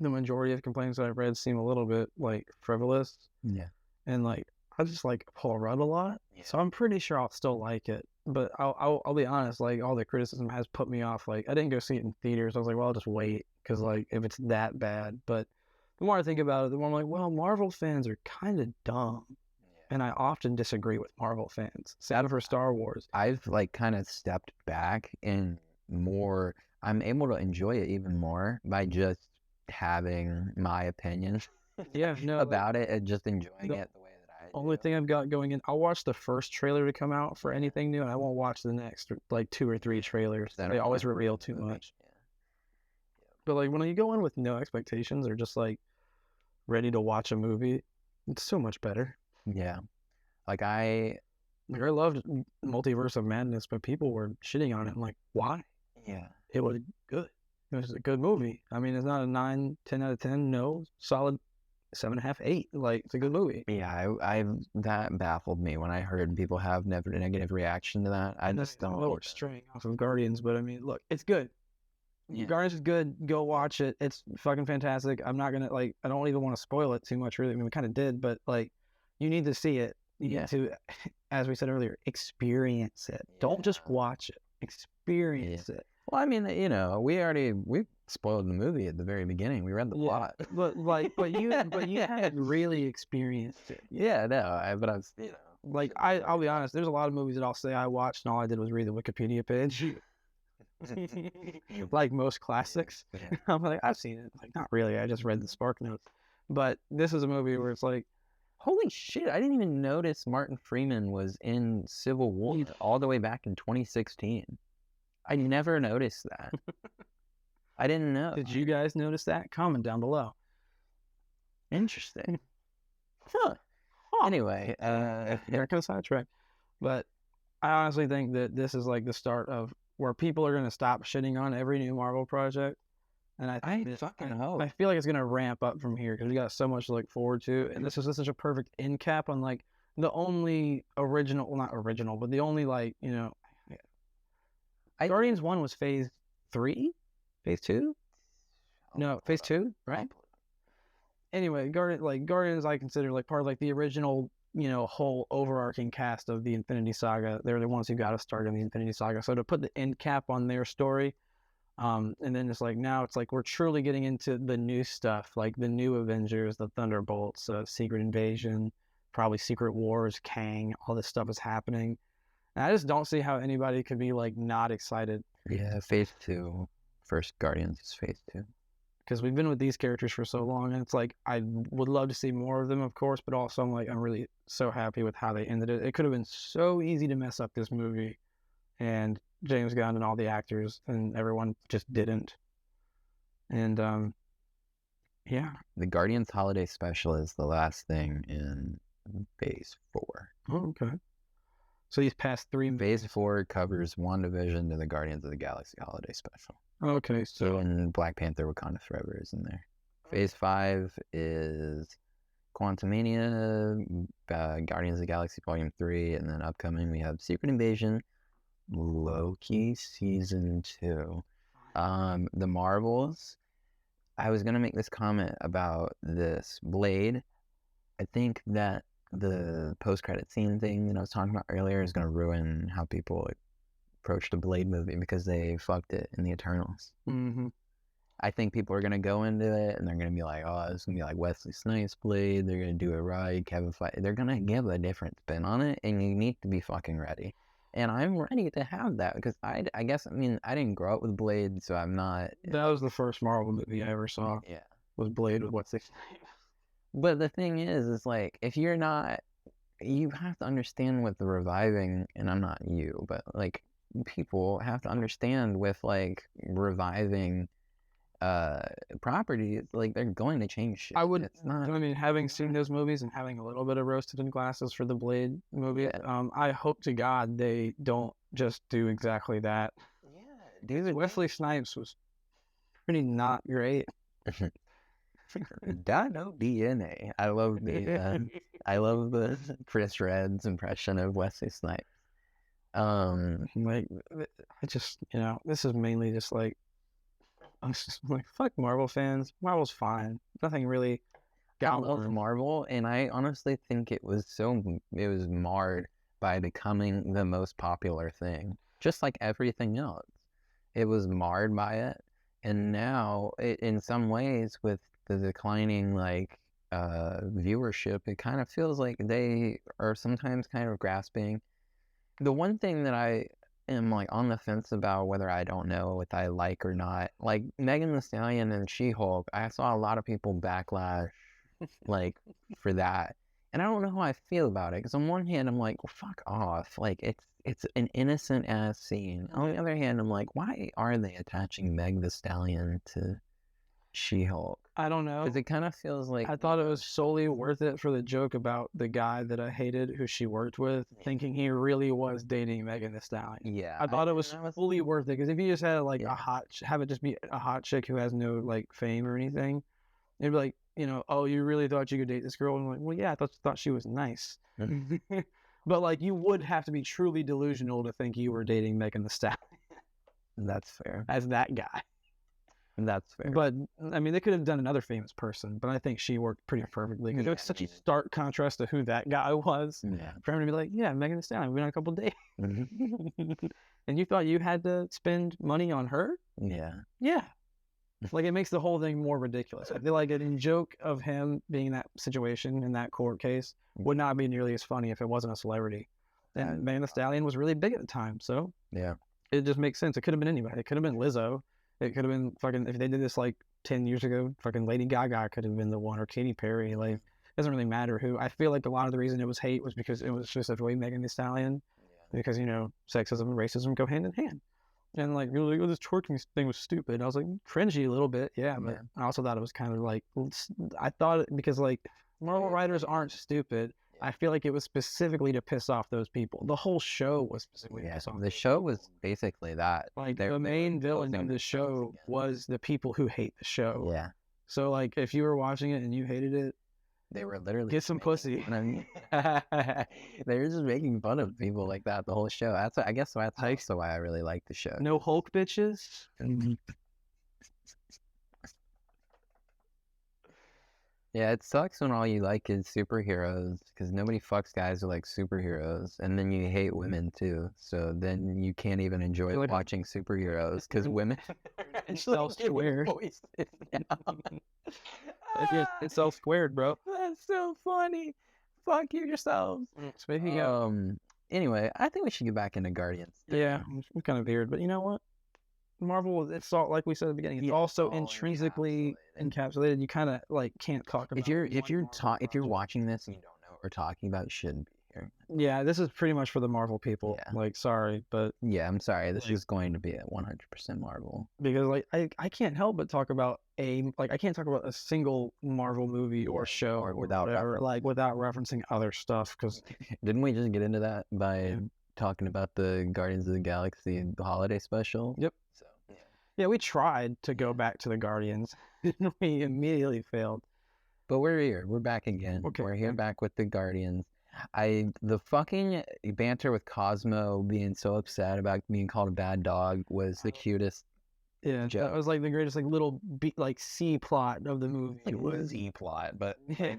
the majority of complaints that I've read seem a little bit like frivolous, Yeah. and like I just like Paul Rudd a lot, so I'm pretty sure I'll still like it. But I'll be honest, like all the criticism has put me off. Like I didn't go see it in theaters. I was like, well, I'll just wait because like if it's that bad. But the more I think about it, the more I'm like, well, Marvel fans are kind of dumb, and I often disagree with Marvel fans. Sad for Star Wars. I've like kind of stepped back and more. I'm able to enjoy it even more by just having my opinion Yeah, no, about it and just enjoying it the way that I only thing I've got going in, I'll watch the first trailer to come out for anything new, and I won't watch the next like 2 or 3 trailers. They always reveal too much. But like when you go in with no expectations or just like ready to watch a movie, it's so much better. Yeah. Like I loved Multiverse of Madness, but people were shitting on it. I'm like, why? Yeah. It was good. It was a good movie. I mean, it's not a 9, 10 out of 10. No, solid 7.5, 8. Like, it's a good movie. Yeah, that baffled me when I heard people have negative reaction to that. I just don't. We're straying off of Guardians, but I mean, look, it's good. Yeah. Guardians is good. Go watch it. It's fucking fantastic. I'm not gonna like. I don't even want to spoil it too much. Really, I mean, we kind of did, but like, you need to see it. You need to, as we said earlier, experience it. Yeah. Don't just watch it. Experience it. Well, I mean, you know, we spoiled the movie at the very beginning. We read the plot, but you haven't really experienced it. Yeah, no, but I was, you know, like I'll be honest. There's a lot of movies that I'll say I watched and all I did was read the Wikipedia page. Like most classics, I'm like, I've seen it. Like, not really. I just read the Spark Notes. But this is a movie where it's like, holy shit! I didn't even notice Martin Freeman was in Civil War all the way back in 2016. I never noticed that. I didn't know. Did you guys notice that? Comment down below. Interesting. Huh. Anyway, there goes sidetrack. But I honestly think that this is like the start of where people are going to stop shitting on every new Marvel project. And I fucking hope. I feel like it's going to ramp up from here because we got so much to look forward to. And this is such a perfect end cap on like the only original, well, not original, but the only like, you know, Guardians 1 was phase 3? Phase 2? No, phase 2, right? Anyway, Guardians I consider like part of like the original, you know, whole overarching cast of the Infinity Saga. They're the ones who got us started in the Infinity Saga. So to put the end cap on their story, and then it's like now it's like we're truly getting into the new stuff, like the new Avengers, the Thunderbolts, Secret Invasion, probably Secret Wars, Kang, all this stuff is happening. And I just don't see how anybody could be like not excited. Yeah, phase 2. First Guardians is phase 2. Because we've been with these characters for so long, and it's like I would love to see more of them, of course, but also I'm really so happy with how they ended it. It could have been so easy to mess up this movie, and James Gunn and all the actors and everyone just didn't. And yeah, the Guardians Holiday Special is the last thing in phase 4. Oh, okay. So these past 3 phase 4 covers WandaVision to the Guardians of the Galaxy Holiday Special. Okay, so and Black Panther Wakanda Forever is in there. Phase 5 is Quantumania, Guardians of the Galaxy Volume 3, and then upcoming we have Secret Invasion, Loki Season 2. The Marvels. I was going to make this comment about this Blade. I think that the post-credit scene thing that I was talking about earlier is going to ruin how people approach the Blade movie because they fucked it in the Eternals. Mm-hmm. I think people are going to go into it and they're going to be like, oh, it's going to be like Wesley Snipes Blade. They're going to do it right. Kevin Feige. They're going to give a different spin on it, and you need to be fucking ready. And I'm ready to have that because I guess, I mean, I didn't grow up with Blade, so I'm not. That was the first Marvel movie I ever saw. Yeah. Was Blade with Wesley Snipes. But the thing is like, if you're not, you have to understand with the reviving, and I'm not you, but like people have to understand with like reviving properties, like they're going to change shit. I mean, having seen those movies and having a little bit of roasted in glasses for the Blade movie, I hope to God they don't just do exactly that. Yeah, dude. Wesley Snipes was pretty not great. Dino DNA. I love the Chris Red's impression of Wesley Snipes. Like I just, you know, this is mainly just like I was just like, fuck Marvel fans. Marvel's fine. Nothing really I got love warm. Marvel, and I honestly think it was marred by becoming the most popular thing, just like everything else. It was marred by it, and now, in some ways, with the declining viewership, it kind of feels like they are sometimes kind of grasping. The one thing that I am like on the fence about, whether I don't know if I like or not, like Megan Thee Stallion and She-Hulk, I saw a lot of people backlash like for that, and I don't know how I feel about it, because on one hand I'm like, well, fuck off, like it's an innocent ass scene. On the other hand, I'm like, why are they attaching Meg the Stallion to She-Hulk? I don't know. Because it kind of feels like, I thought it was solely worth it for the joke about the guy that I hated who she worked with, thinking he really was dating Megan Thee Stallion. yeah, I thought it was fully worth it, because if you just had like Yeah. have it just be a hot chick who has no like fame or anything, it'd be like, oh, you really thought you could date this girl? And I'm like, well, yeah, I thought she was nice. But like, you would have to be truly delusional to think you were dating Megan Thee Stallion That's fair. as that guy. That's fair. But I mean, they could have done another famous person, but I think she worked pretty perfectly. It was such a stark contrast to who that guy was. Yeah. For him to be like, yeah, Megan Thee Stallion, we went on a couple days. Mm-hmm. And you thought you had to spend money on her? Yeah. Yeah. Like, it makes the whole thing more ridiculous. I feel like a joke of him being in that situation, in that court case, would not be nearly as funny if it wasn't a celebrity. And Megan Thee Stallion was really big at the time, so yeah, it just makes sense. It could have been anybody. It could have been Lizzo. It could have been fucking, if they did this like 10 years ago, fucking Lady Gaga could have been the one, or Katy Perry. Like, it doesn't really matter who. I feel like a lot of the reason it was hate was because it was specifically Megan Thee Stallion. Because, sexism and racism go hand in hand. And like, you're like, oh, this twerking thing was stupid. I was like, cringy a little bit, yeah, but I also thought it was kind of like, I thought it, because like, Marvel writers aren't stupid. I feel like it was specifically to piss off those people. The whole show was specifically to piss off. The show was basically that. Like, the main villain of the show was the people who hate the show. Yeah. So like, if you were watching it and you hated it, they were literally get some pussy. They were just making fun of people like that the whole show. I guess that's also why I really like the show. No Hulk bitches. Yeah, it sucks when all you like is superheroes, because nobody fucks guys who like superheroes, and then you hate women too. So then you can't even enjoy watching superheroes, because women it's so squared. It's so squared, bro. That's so funny. Fuck you yourselves. Speaking of, anyway, I think we should get back into Guardians. Yeah, it's kind of weird, but you know what? Marvel, it's all, like we said at the beginning, it's also intrinsically encapsulated. You kind of like can't talk about. If you're watching this and you don't know what we're talking about, you shouldn't be here. Yeah, this is pretty much for the Marvel people. Yeah. Like, sorry, but yeah, I'm sorry. This is going to be at 100% Marvel, because like I can't help but talk about I can't talk about a single Marvel movie or show or without referencing other stuff. Because didn't we just get into that by talking about the Guardians of the Galaxy holiday special? Yep. So yeah, we tried to go back to the Guardians. We immediately failed. But we're here. We're back again. Okay. We're here back with the Guardians. The fucking banter with Cosmo being so upset about being called a bad dog was the cutest. Yeah, that was like the greatest little C plot of the movie. It was E plot, but yeah,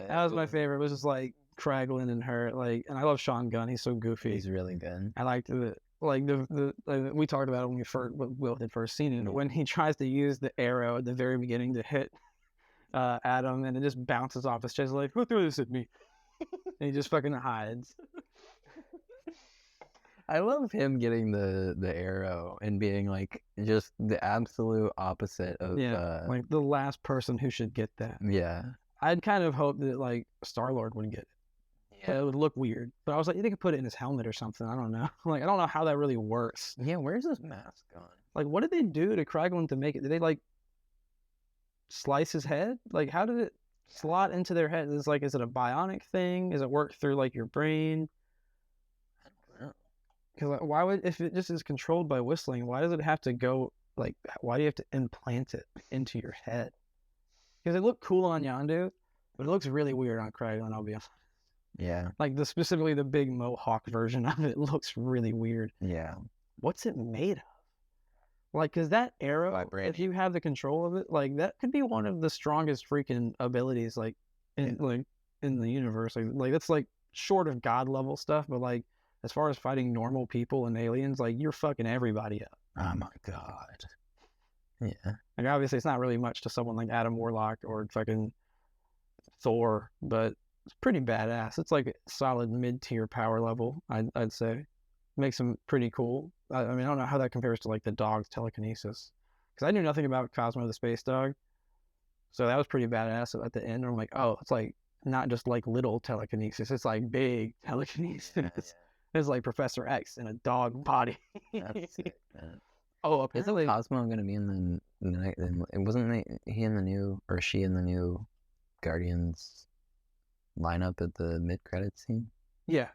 that was my favorite. It was just like Kraglin and her, and I love Sean Gunn. He's so goofy. He's really good. I liked the we talked about it when Will had first seen it. When he tries to use the arrow at the very beginning to hit Adam, and it just bounces off his chest, like, who threw this at me? And he just fucking hides. I love him getting the arrow and being like just the absolute opposite of like the last person who should get that. Yeah, I'd kind of hoped that like Star-Lord would get it. Yeah, it would look weird, but I was like, they could put it in his helmet or something. I don't know. Like, I don't know how that really works. Yeah, where's his mask gone? Like, what did they do to Kraglin to make it? Did they like slice his head? Like, how did it slot into their head? Is it a bionic thing? Does it work through like your brain? I don't know. Because why would, if it just is controlled by whistling, why does it have to go like? Why do you have to implant it into your head? Because it looked cool on Yondu, but it looks really weird on Kraglin. I'll be honest. Yeah. Like specifically the big mohawk version of it looks really weird. Yeah. What's it made of? Like, cause that arrow, Vibranium. if you have the control of it, like that could be one of the strongest freaking abilities, like in the universe. Like that's like short of god level stuff, but like as far as fighting normal people and aliens, like you're fucking everybody up. Oh my god. Yeah. Like obviously, it's not really much to someone like Adam Warlock or fucking Thor, but it's pretty badass. It's like a solid mid-tier power level, I'd say. Makes him pretty cool. I mean, I don't know how that compares to like the dog's telekinesis, because I knew nothing about Cosmo the space dog, so that was pretty badass. At the end, I'm like, oh, it's like not just like little telekinesis; it's like big telekinesis. Yeah. It's like Professor X in a dog body. That's sick, man. Oh, Isn't apparently, Cosmo gonna be in wasn't he in the new, or she in the new Guardians lineup at the mid-credit scene? yeah.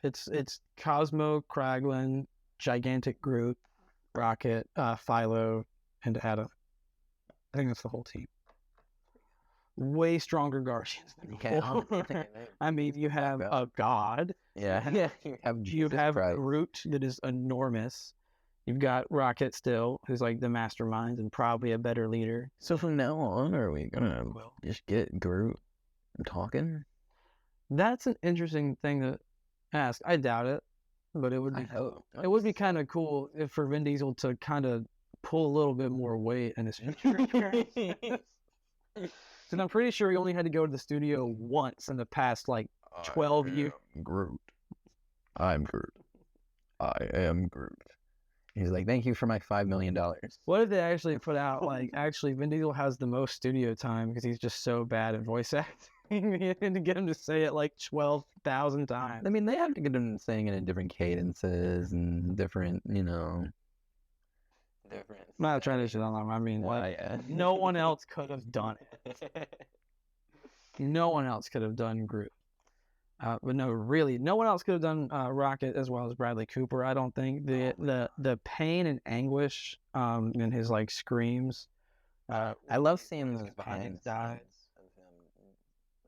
It's Cosmo, Kraglin, Gigantic Groot, Rocket, Philo, and Adam. I think that's the whole team. Way stronger Guardians than before. I mean, you have a god. Yeah. You have Groot that is enormous. You've got Rocket still, who's like the mastermind and probably a better leader. So from now on, are we gonna just get Groot talking? That's an interesting thing to ask. I doubt it, but it would be. It would be kind of cool if for Vin Diesel to kind of pull a little bit more weight in his future. So I'm pretty sure he only had to go to the studio once in the past like 12 years. Groot. I'm Groot. I am Groot. He's like, thank you for my $5 million. What if they actually put out like actually Vin Diesel has the most studio time because he's just so bad at voice acting? You had to get him to say it like 12,000 times. I mean, they have to get him saying it in different cadences and different, different. I'm not trying to shit on him. I mean, no one else could have done it. No one else could have done Groot. But no, really, no one else could have done Rocket as well as Bradley Cooper. I don't think the pain and anguish in his like screams. I love seeing those behind dies.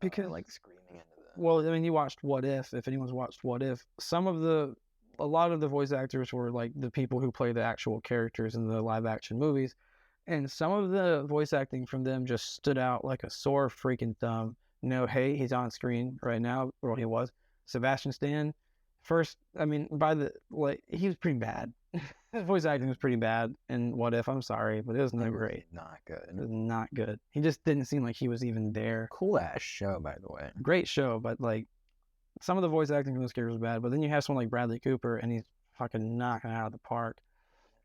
Because like screaming into them. Well, I mean, you watched What If anyone's watched What If, a lot of the voice actors were like the people who play the actual characters in the live action movies, and some of the voice acting from them just stood out like a sore freaking thumb. Hey, he's on screen right now, or he was. Sebastian Stan, first, I mean, he was pretty bad. His voice acting was pretty bad in What If. I'm sorry, but it was not great. Not good. It was not good. He just didn't seem like he was even there. Cool ass show, by the way. Great show, but like some of the voice acting from those characters was bad. But then you have someone like Bradley Cooper, and he's fucking knocking it out of the park.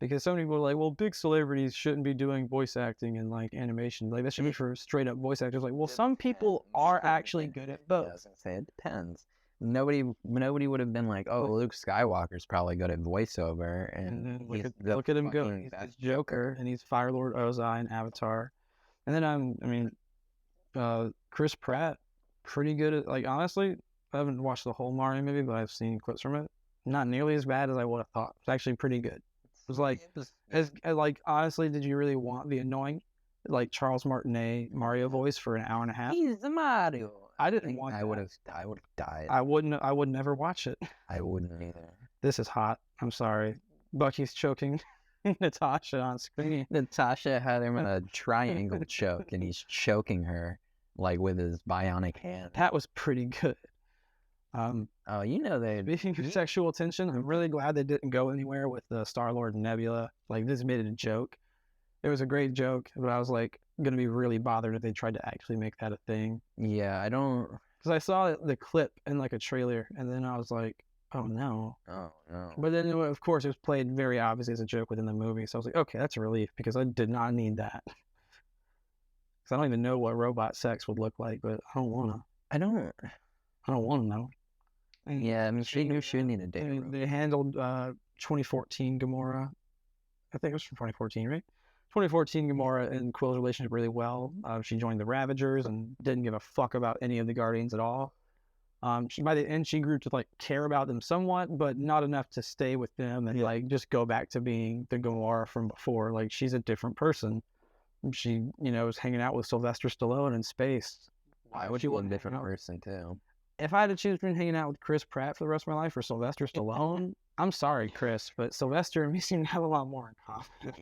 Because some people are like, well, big celebrities shouldn't be doing voice acting and like animation. Like that should be for straight up voice actors. Like, well, some people are actually good at both. I was gonna say it depends. Nobody would have been like, oh, Luke Skywalker's probably good at voiceover, and then look at him go. He's Joker, and he's Firelord Ozai in Avatar. And then Chris Pratt, pretty good at, like, honestly, I haven't watched the whole Mario movie, but I've seen clips from it. Not nearly as bad as I would have thought. It's actually pretty good. It was like, honestly, did you really want the annoying, like, Charles Martinet Mario voice for an hour and a half? He's the Mario. I didn't want that. I would have died. I would never watch it. I wouldn't either. This is hot. I'm sorry. Bucky's choking Natasha on screen. Natasha had him in a triangle choke, and he's choking her like with his bionic hand. That was pretty good. Speaking of sexual tension, I'm really glad they didn't go anywhere with the Star-Lord and Nebula. Like, this made it a joke. It was a great joke, but I was like gonna be really bothered if they tried to actually make that a thing. Yeah, I don't, because I saw the clip in like a trailer, and then I was like, oh no. Oh no. But then, of course, it was played very obviously as a joke within the movie, so I was like, okay, that's a relief, because I did not need that. Because I don't even know what robot sex would look like, but I don't want to know. And yeah, I mean, she needed a date. They handled 2014 Gamora. I think it was from 2014, right? 2014 Gamora and Quill's relationship really well. She joined the Ravagers and didn't give a fuck about any of the Guardians at all. By the end, she grew to like care about them somewhat, but not enough to stay with them and like just go back to being the Gamora from before. Like, she's a different person. She, was hanging out with Sylvester Stallone in space. Why would she be a different person too? If I had to choose between hanging out with Chris Pratt for the rest of my life or Sylvester Stallone, I'm sorry, Chris, but Sylvester and me seem to have a lot more in common.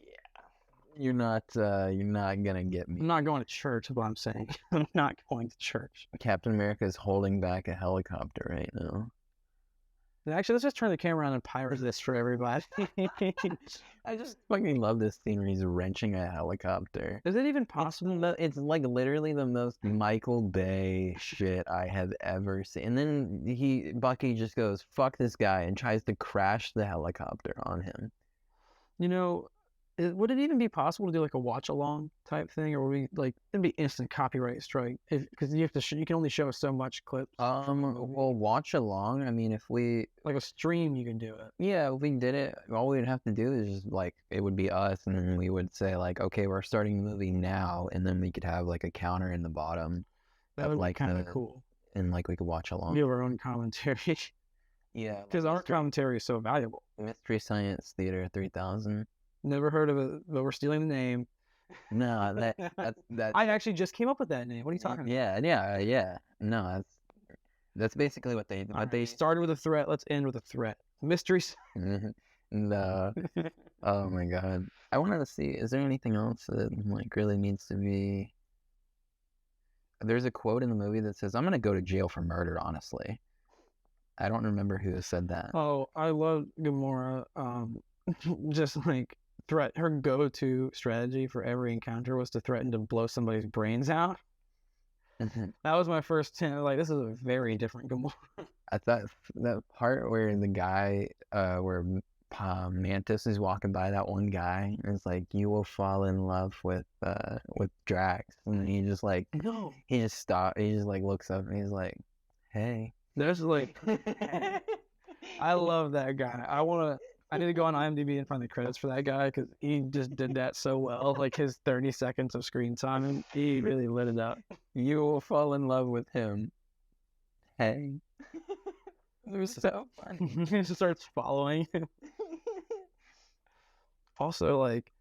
You're not gonna get me. I'm not going to church, is what I'm saying. I'm not going to church. Captain America is holding back a helicopter right now. Actually, let's just turn the camera on and pirate this for everybody. I just fucking love this scene where he's wrenching a helicopter. Is it even possible? It's like literally the most Michael Bay shit I have ever seen. And then Bucky just goes, fuck this guy, and tries to crash the helicopter on him. You know, would it even be possible to do like a watch along type thing, or would we like it'd be instant copyright strike because you have to you can only show so much clips. Well, watch along. I mean, if we like a stream, you can do it. Yeah, if we did it, all we'd have to do is just like it would be us, and then we would say like, okay, we're starting the movie now, and then we could have like a counter in the bottom. That would be kind of cool. And like we could watch along. We have our own commentary. Yeah, because our commentary is so valuable. Mystery Science Theater 3000. Never heard of it, but we're stealing the name. No, that I actually just came up with that name. What are you talking about? Yeah. No, that's basically what they. But they started with a threat. Let's end with a threat. Mysteries. No. Oh my god. I wanted to see. Is there anything else that like really needs to be? There's a quote in the movie that says, "I'm gonna go to jail for murder." Honestly, I don't remember who said that. Oh, I love Gamora. Just like her go-to strategy for every encounter was to threaten to blow somebody's brains out. That was my first 10. Like, this is a very different Gamora. I thought that part where the guy, where Mantis is walking by that one guy, and it's like, you will fall in love with Drax, and he just like, no, he just stops, he just like looks up, and he's like, hey. There's like, I love that guy. I need to go on IMDb and find the credits for that guy because he just did that so well. Like his 30 seconds of screen time, and he really lit it up. You will fall in love with him. Hey. It was so funny. He just starts following him. Also, like,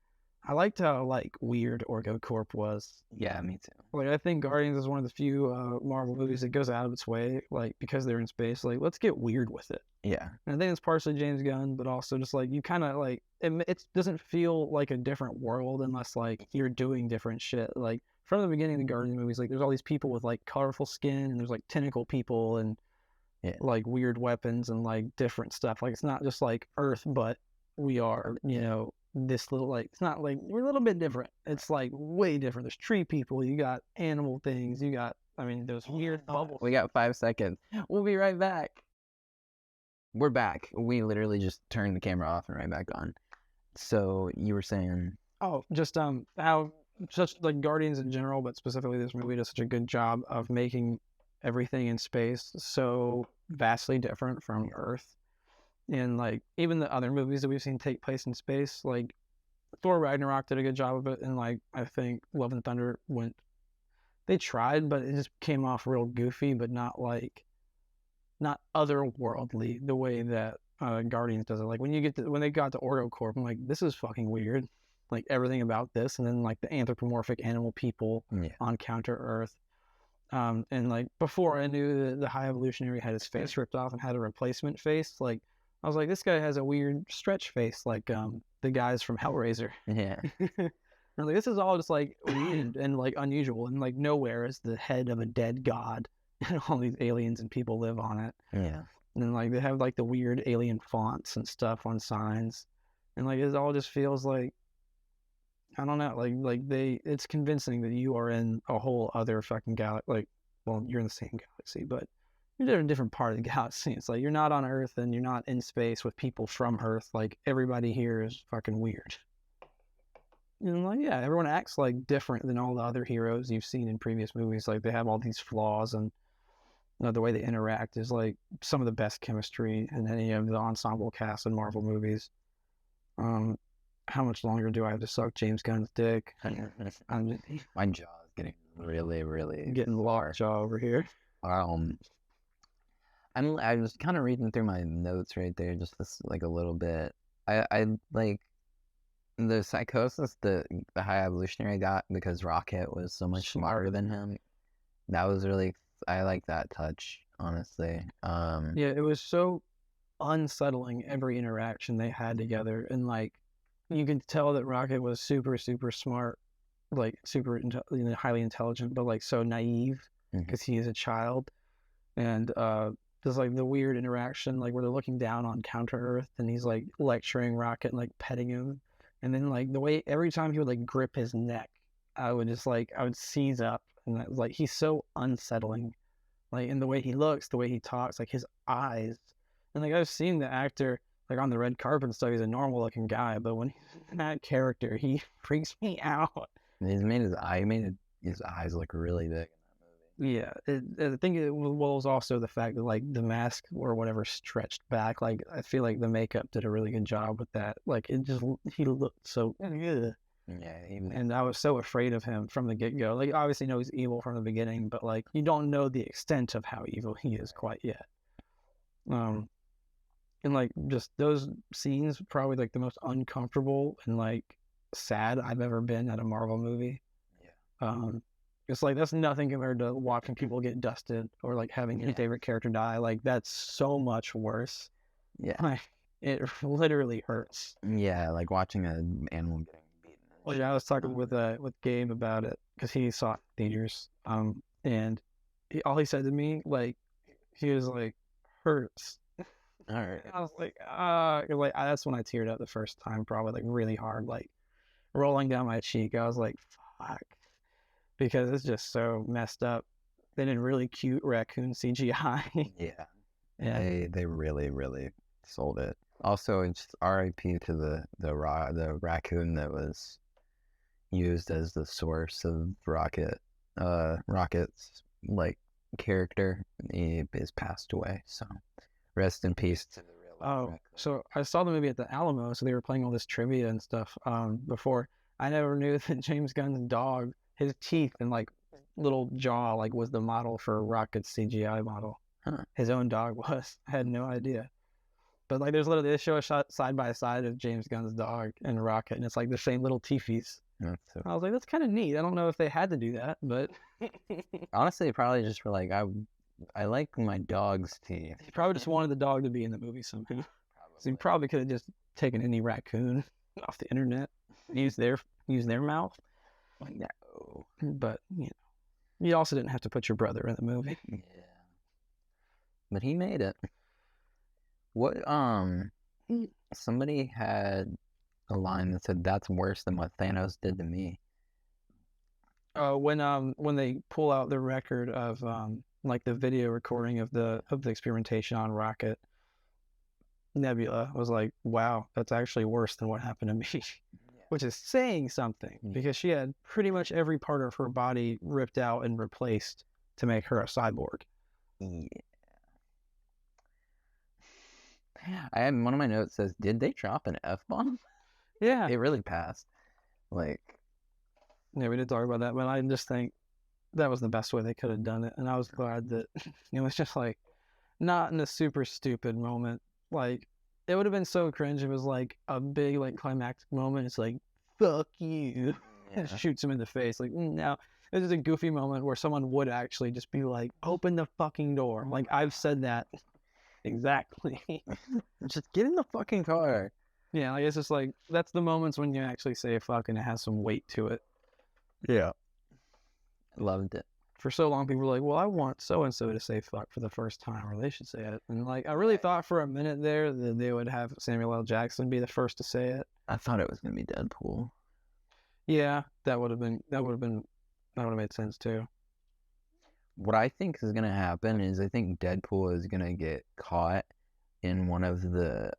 I liked how like weird OrgoCorp was. Yeah, me too. Like, I think Guardians is one of the few Marvel movies that goes out of its way, like, because they're in space. Like, let's get weird with it. Yeah. And I think it's partially James Gunn, but also just like you kind of like it doesn't feel like a different world unless like you're doing different shit. Like from the beginning of the Guardians movies, like there's all these people with like colorful skin, and there's like tentacle people and like weird weapons and like different stuff. Like it's not just like Earth, but we are, this little like it's not like we're a little bit different. It's like way different. There's tree people, you got animal things, you got those weird bubbles. We got 5 seconds. We'll be right back. We're back. We literally just turned the camera off and right back on. So you were saying? Oh, just how such like Guardians in general, but specifically this movie does such a good job of making everything in space so vastly different from Earth. And like even the other movies that we've seen take place in space, like Thor Ragnarok did a good job of it, and like I think Love and Thunder they tried, but it just came off real goofy, but not otherworldly the way that Guardians does it. Like when they got to OrgoCorp, I'm like, this is fucking weird. Like everything about this, and then like the anthropomorphic animal people on Counter Earth. And like before I knew that the High-Evolutionary had his face ripped off and had a replacement face, like I was like, this guy has a weird stretch face, like the guys from Hellraiser. Yeah. And like this is all just like weird and like unusual, and like nowhere is the head of a dead god. And all these aliens and people live on it. Yeah. And then like they have like the weird alien fonts and stuff on signs. And like it all just feels like, I don't know, it's convincing that you are in a whole other fucking galaxy. Like, well, you're in the same galaxy, but you're in a different part of the galaxy. It's like you're not on Earth and you're not in space with people from Earth. Like everybody here is fucking weird. And like, yeah, everyone acts like different than all the other heroes you've seen in previous movies. Like they have all these flaws, and the way they interact is like some of the best chemistry in any of the ensemble cast in Marvel movies. How much longer do I have to suck James Gunn's dick? My jaw is getting really, really getting locked jaw over here. I was kind of reading through my notes right there, just this, like a little bit. I like the psychosis the High-Evolutionary got because Rocket was so much smarter than him. That was really, I like that touch, honestly. Yeah, it was so unsettling every interaction they had together, and like you could tell that Rocket was super, super smart, like super highly intelligent, but like so naive because he is a child. And there's like the weird interaction, like where they're looking down on Counter Earth, and he's like lecturing Rocket, and, like petting him, and then like the way every time he would like grip his neck, I would seize up, and that was like he's so unsettling, like in the way he looks, the way he talks, like his eyes, and like I've seen the actor like on the red carpet and stuff. He's a normal looking guy, but when he's in that character, he freaks me out. He's made his eyes look really big. Yeah, I think it was also the fact that like the mask or whatever stretched back. Like I feel like the makeup did a really good job with that. Like he looked so ugh. Yeah, And I was so afraid of him from the get go. Like obviously know he's evil from the beginning, but like you don't know the extent of how evil he is quite yet. And like just those scenes probably like the most uncomfortable and like sad I've ever been at a Marvel movie. Yeah. It's like that's nothing compared to watching people get dusted or like having your favorite character die. Like that's so much worse. Yeah. Like it literally hurts. Yeah, like watching an animal getting beaten. Well, yeah, I was talking with Gabe about it because he saw it in theaters. And all he said to me, like, he was like, hurts. All right. I was like, that's when I teared up the first time, probably like really hard, like rolling down my cheek. I was like, fuck. Because it's just so messed up. They did really cute raccoon CGI. Yeah. They really, really sold it. Also, it's R.I.P. to the raccoon that was used as the source of Rocket's like character. He is passed away. So rest in peace to the real. Raccoon. So I saw the movie at the Alamo, so they were playing all this trivia and stuff before. I never knew that James Gunn's dog, his teeth and like little jaw like was the model for Rocket's CGI model. Huh. His own dog was. I had no idea. But like there's literally, they show a shot side by side of James Gunn's dog and Rocket, and it's like the same little teefies. I was like, that's kind of neat. I don't know if they had to do that, but honestly, probably just for like I like my dog's teeth. He probably just wanted the dog to be in the movie somehow. So he probably could have just taken any raccoon off the internet, use their mouth. No, but you also didn't have to put your brother in the movie. Yeah, but he made it. What somebody had a line that said, "That's worse than what Thanos did to me." When they pull out the record of like the video recording of the experimentation on Rocket, Nebula was like, "Wow, that's actually worse than what happened to me." Yeah. Which is saying something, because she had pretty much every part of her body ripped out and replaced to make her a cyborg. Yeah. I had one of my notes says, "Did they drop an F-bomb?" Yeah, it really passed. Like, yeah, we did talk about that, but I just think that was the best way they could have done it, and I was glad that it was just like not in a super stupid moment. Like, it would have been so cringe if it was like a big like climactic moment. It's like, fuck you, and shoots him in the face. Like, no, this is a goofy moment where someone would actually just be like, open the fucking door. Like, I've said that. Exactly. Just get in the fucking car. Yeah, like it's just like, that's the moments when you actually say fuck and it has some weight to it. Yeah. Loved it. For so long, people were like, well, I want so-and-so to say fuck for the first time, or they should say it. And like, I really thought for a minute there that they would have Samuel L. Jackson be the first to say it. I thought it was going to be Deadpool. Yeah, that would have made sense too. What I think is going to happen is I think Deadpool is going to get caught in one of the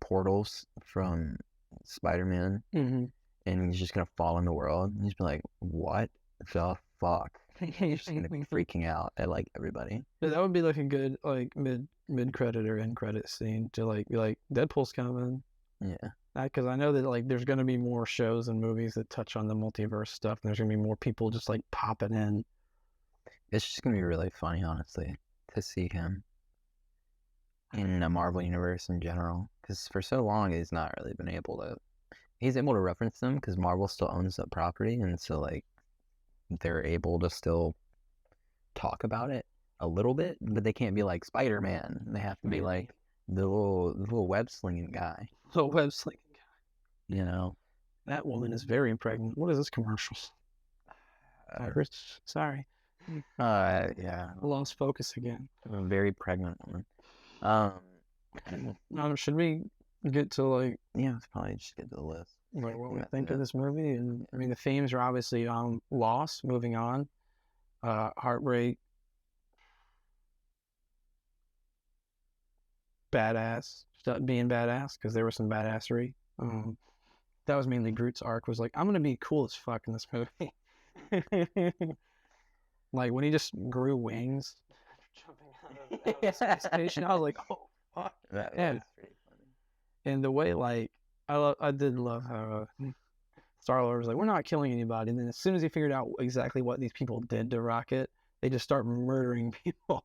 portals from Spider-Man, and he's just going to fall in the world. And he's be like, what the fuck? He's just going to be freaking out at like everybody. Yeah, that would be like a good like mid-credit or end-credit scene to like be like, Deadpool's coming. Yeah. Because I know that like there's going to be more shows and movies that touch on the multiverse stuff, and there's going to be more people just like popping in. It's just going to be really funny, honestly, to see him in the Marvel universe in general. Because for so long, he's not really been able to... He's able to reference them because Marvel still owns the property, and so like they're able to still talk about it a little bit, but they can't be like Spider-Man. They have to be like the little web slinging guy. The web slinging guy. You know, that woman is very pregnant. What is this commercial? Sorry. Yeah. Lost focus again. A very pregnant woman. Should we get to like? Yeah, let's probably just get to the list. Like what we think of this movie, and I mean the themes are obviously loss, moving on, heartbreak, badass, being badass because there was some badassery. That was mainly Groot's arc. Was like, I'm gonna be cool as fuck in this movie. Like when he just grew wings, jumping out of the space station, I was like, oh fuck. That was pretty funny. And the way like I did love how Star-Lord was like, we're not killing anybody, and then as soon as he figured out exactly what these people did to Rocket, they just start murdering people.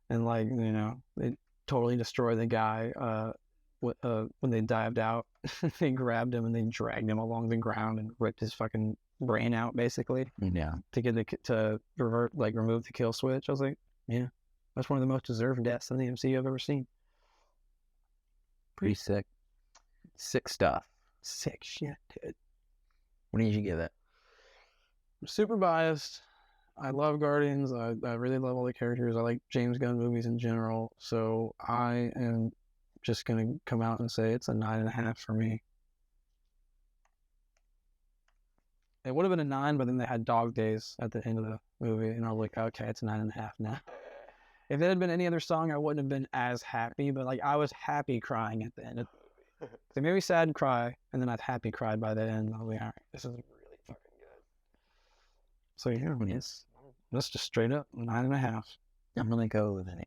And like, you know, they totally destroy the guy. When they dived out, they grabbed him and they dragged him along the ground and ripped his fucking brain out, basically. Yeah. To get to remove the kill switch. I was like, yeah, that's one of the most deserved deaths in the MCU I've ever seen. Pretty sick. Sick stuff. Sick shit, dude. What did you give it? I'm super biased. I love Guardians. I really love all the characters. I like James Gunn movies in general. So I am just going to come out and say it's a 9.5 for me. It would have been a 9, but then they had Dog Days at the end of the movie. And I was like, okay, it's a 9.5 now. If it had been any other song, I wouldn't have been as happy. But like, I was happy crying at the end of the movie. They made me sad and cry. And then I'd happy cried by the end. I was like, all right, this is really fucking good. So yeah, yes, that's just straight up 9.5. I'm gonna go with an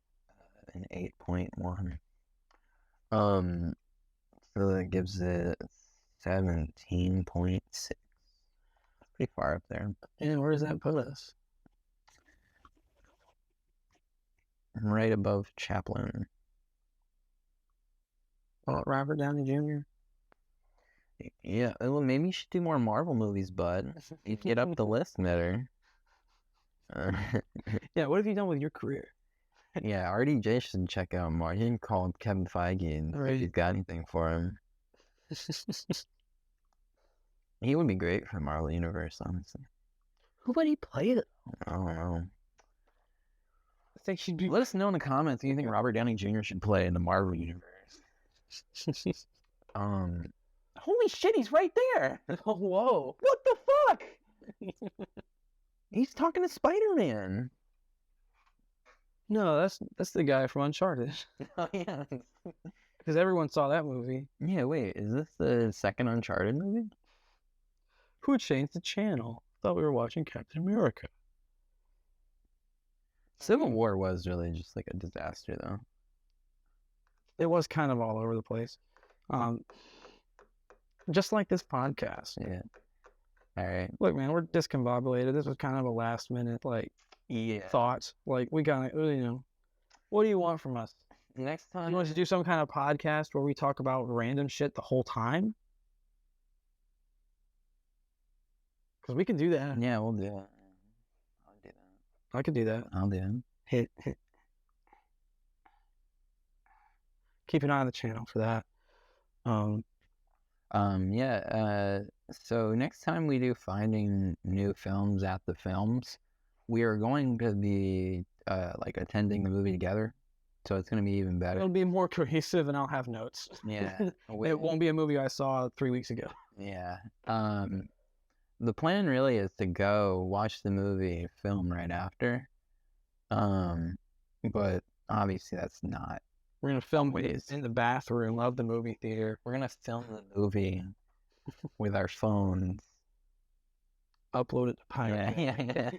8.1. So that gives it 17.6. Pretty far up there. And where does that put us? Right above Chaplin. Oh, Robert Downey Jr. Yeah, well, maybe you should do more Marvel movies, bud. You'd get up the list better. Yeah, what have you done with your career? Yeah, RDJ should check out more. He can call Kevin Feige and see if he's got anything for him. He would be great for the Marvel Universe, honestly. Who would he play though? I don't know. I think she'd be. Let us know in the comments if you think Robert Downey Jr. should play in the Marvel Universe. Holy shit, he's right there! Oh, whoa. What the fuck? He's talking to Spider-Man. No, that's the guy from Uncharted. Oh, yeah. Because everyone saw that movie. Yeah, wait, is this the second Uncharted movie? Who changed the channel? Thought we were watching Captain America. Civil War was really just like a disaster, though. It was kind of all over the place. Just like this podcast. Yeah. All right. Look, man, we're discombobulated. This was kind of a last minute, thought. Like, we got, what do you want from us? Next time. You want us to do some kind of podcast where we talk about random shit the whole time? Because we can do that. Yeah, we'll do it. I'll do that. I can do that. I'll do it. Hit. Keep an eye on the channel for that. So next time we do finding new films at the films, we are going to be attending the movie together. So it's going to be even better. It'll be more cohesive and I'll have notes. Yeah. It won't be a movie I saw 3 weeks ago. Yeah. The plan really is to go watch the movie, film right after. But obviously that's not. We're going to film in the bathroom of the movie theater. We're going to film the movie with our phones. Upload it to Pirate. Yeah.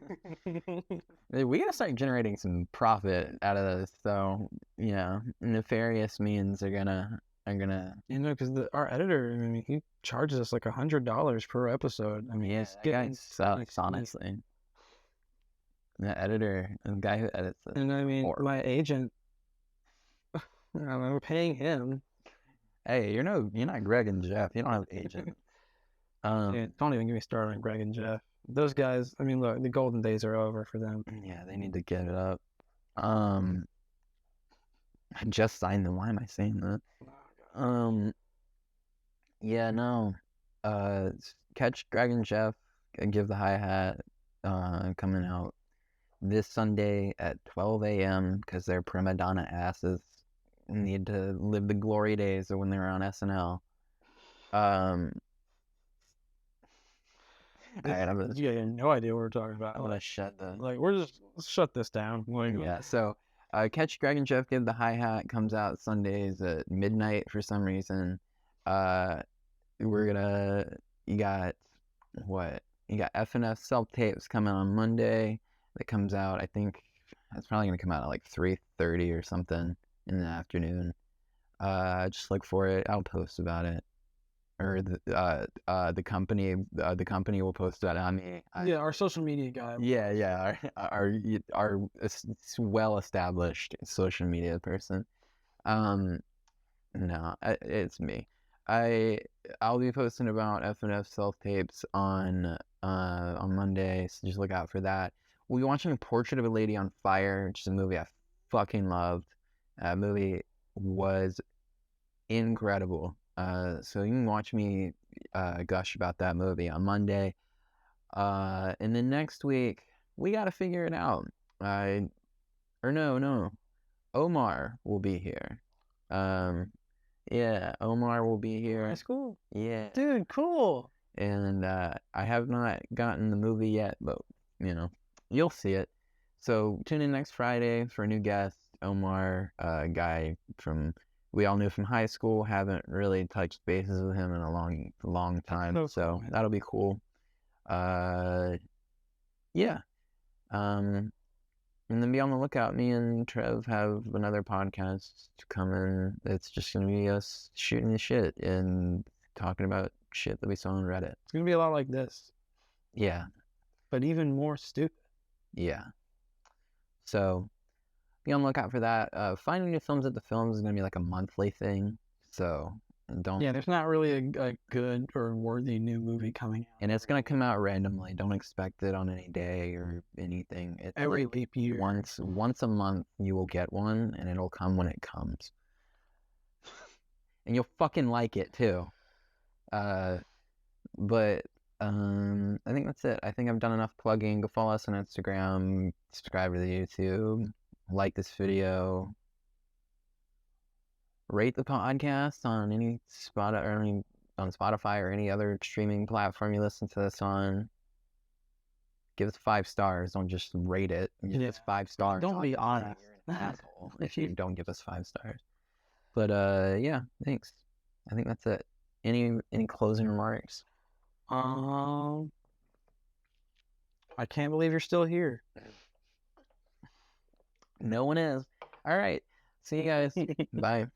We got to start generating some profit out of this. So, nefarious means are gonna. Because our editor, he charges us like $100 per episode. Yeah, that guy sucks, honestly. The editor, the guy who edits it. And my agent, we're paying him. Hey, you're not Greg and Jeff. You don't have an agent. Don't even get me started on Greg and Jeff. Those guys, look, the golden days are over for them. Yeah, they need to get it up. I just signed them. Why am I saying that? Yeah, no. Catch Greg and Jeff and Give the Hi-Hat coming out this Sunday at 12 a.m. because they're prima donna asses and need to live the glory days of when they were on SNL. Alright, You have no idea what we're talking about. I'm gonna shut the. Like, let's shut this down. Like, Yeah, so Catch Greg and Jeff Give the Hi-Hat comes out Sundays at midnight for some reason. You got FNF self-tapes coming on Monday. That comes out, I think, it's probably going to come out at like 3:30 or something in the afternoon. Just look for it. I'll post about it. Or the company will post about it. I mean, our social media guy. Yeah, our well-established social media person. No, it's me. I'll be posting about FNF self-tapes on Monday, so just look out for that. We'll be watching Portrait of a Lady on Fire, which is a movie I fucking loved. That movie was incredible. So you can watch me gush about that movie on Monday. And then next week, we got to figure it out. No. Omar will be here. Yeah, Omar will be here. That's cool. Yeah. Dude, cool. And I have not gotten the movie yet, but, you'll see it. So tune in next Friday for a new guest, Omar, a guy we all knew from high school. Haven't really touched bases with him in a long time. So that'll be cool. Yeah. And then be on the lookout. Me and Trev have another podcast coming. It's just going to be us shooting the shit and talking about shit that we saw on Reddit. It's going to be a lot like this. Yeah. But even more stupid. Yeah. So be on the lookout for that. Finding new films at the films is going to be like a monthly thing. So don't. Yeah, there's not really a good or worthy new movie coming out. And it's going to come out randomly. Don't expect it on any day or anything. It's every leap year. Once a month you will get one, and it'll come when it comes. And you'll fucking like it too. But I think that's it. I think I've done enough plugging. Go follow us on Instagram, subscribe to the YouTube, like this video, rate the podcast on any on Spotify or any other streaming platform you listen to this on. Give us 5 stars. Don't just rate it. Give us 5 stars. Don't be honest. You're an asshole if you don't give us 5 stars. But yeah, thanks. I think that's it. Any closing remarks? I can't believe you're still here. No one is. All right. See you guys. Bye.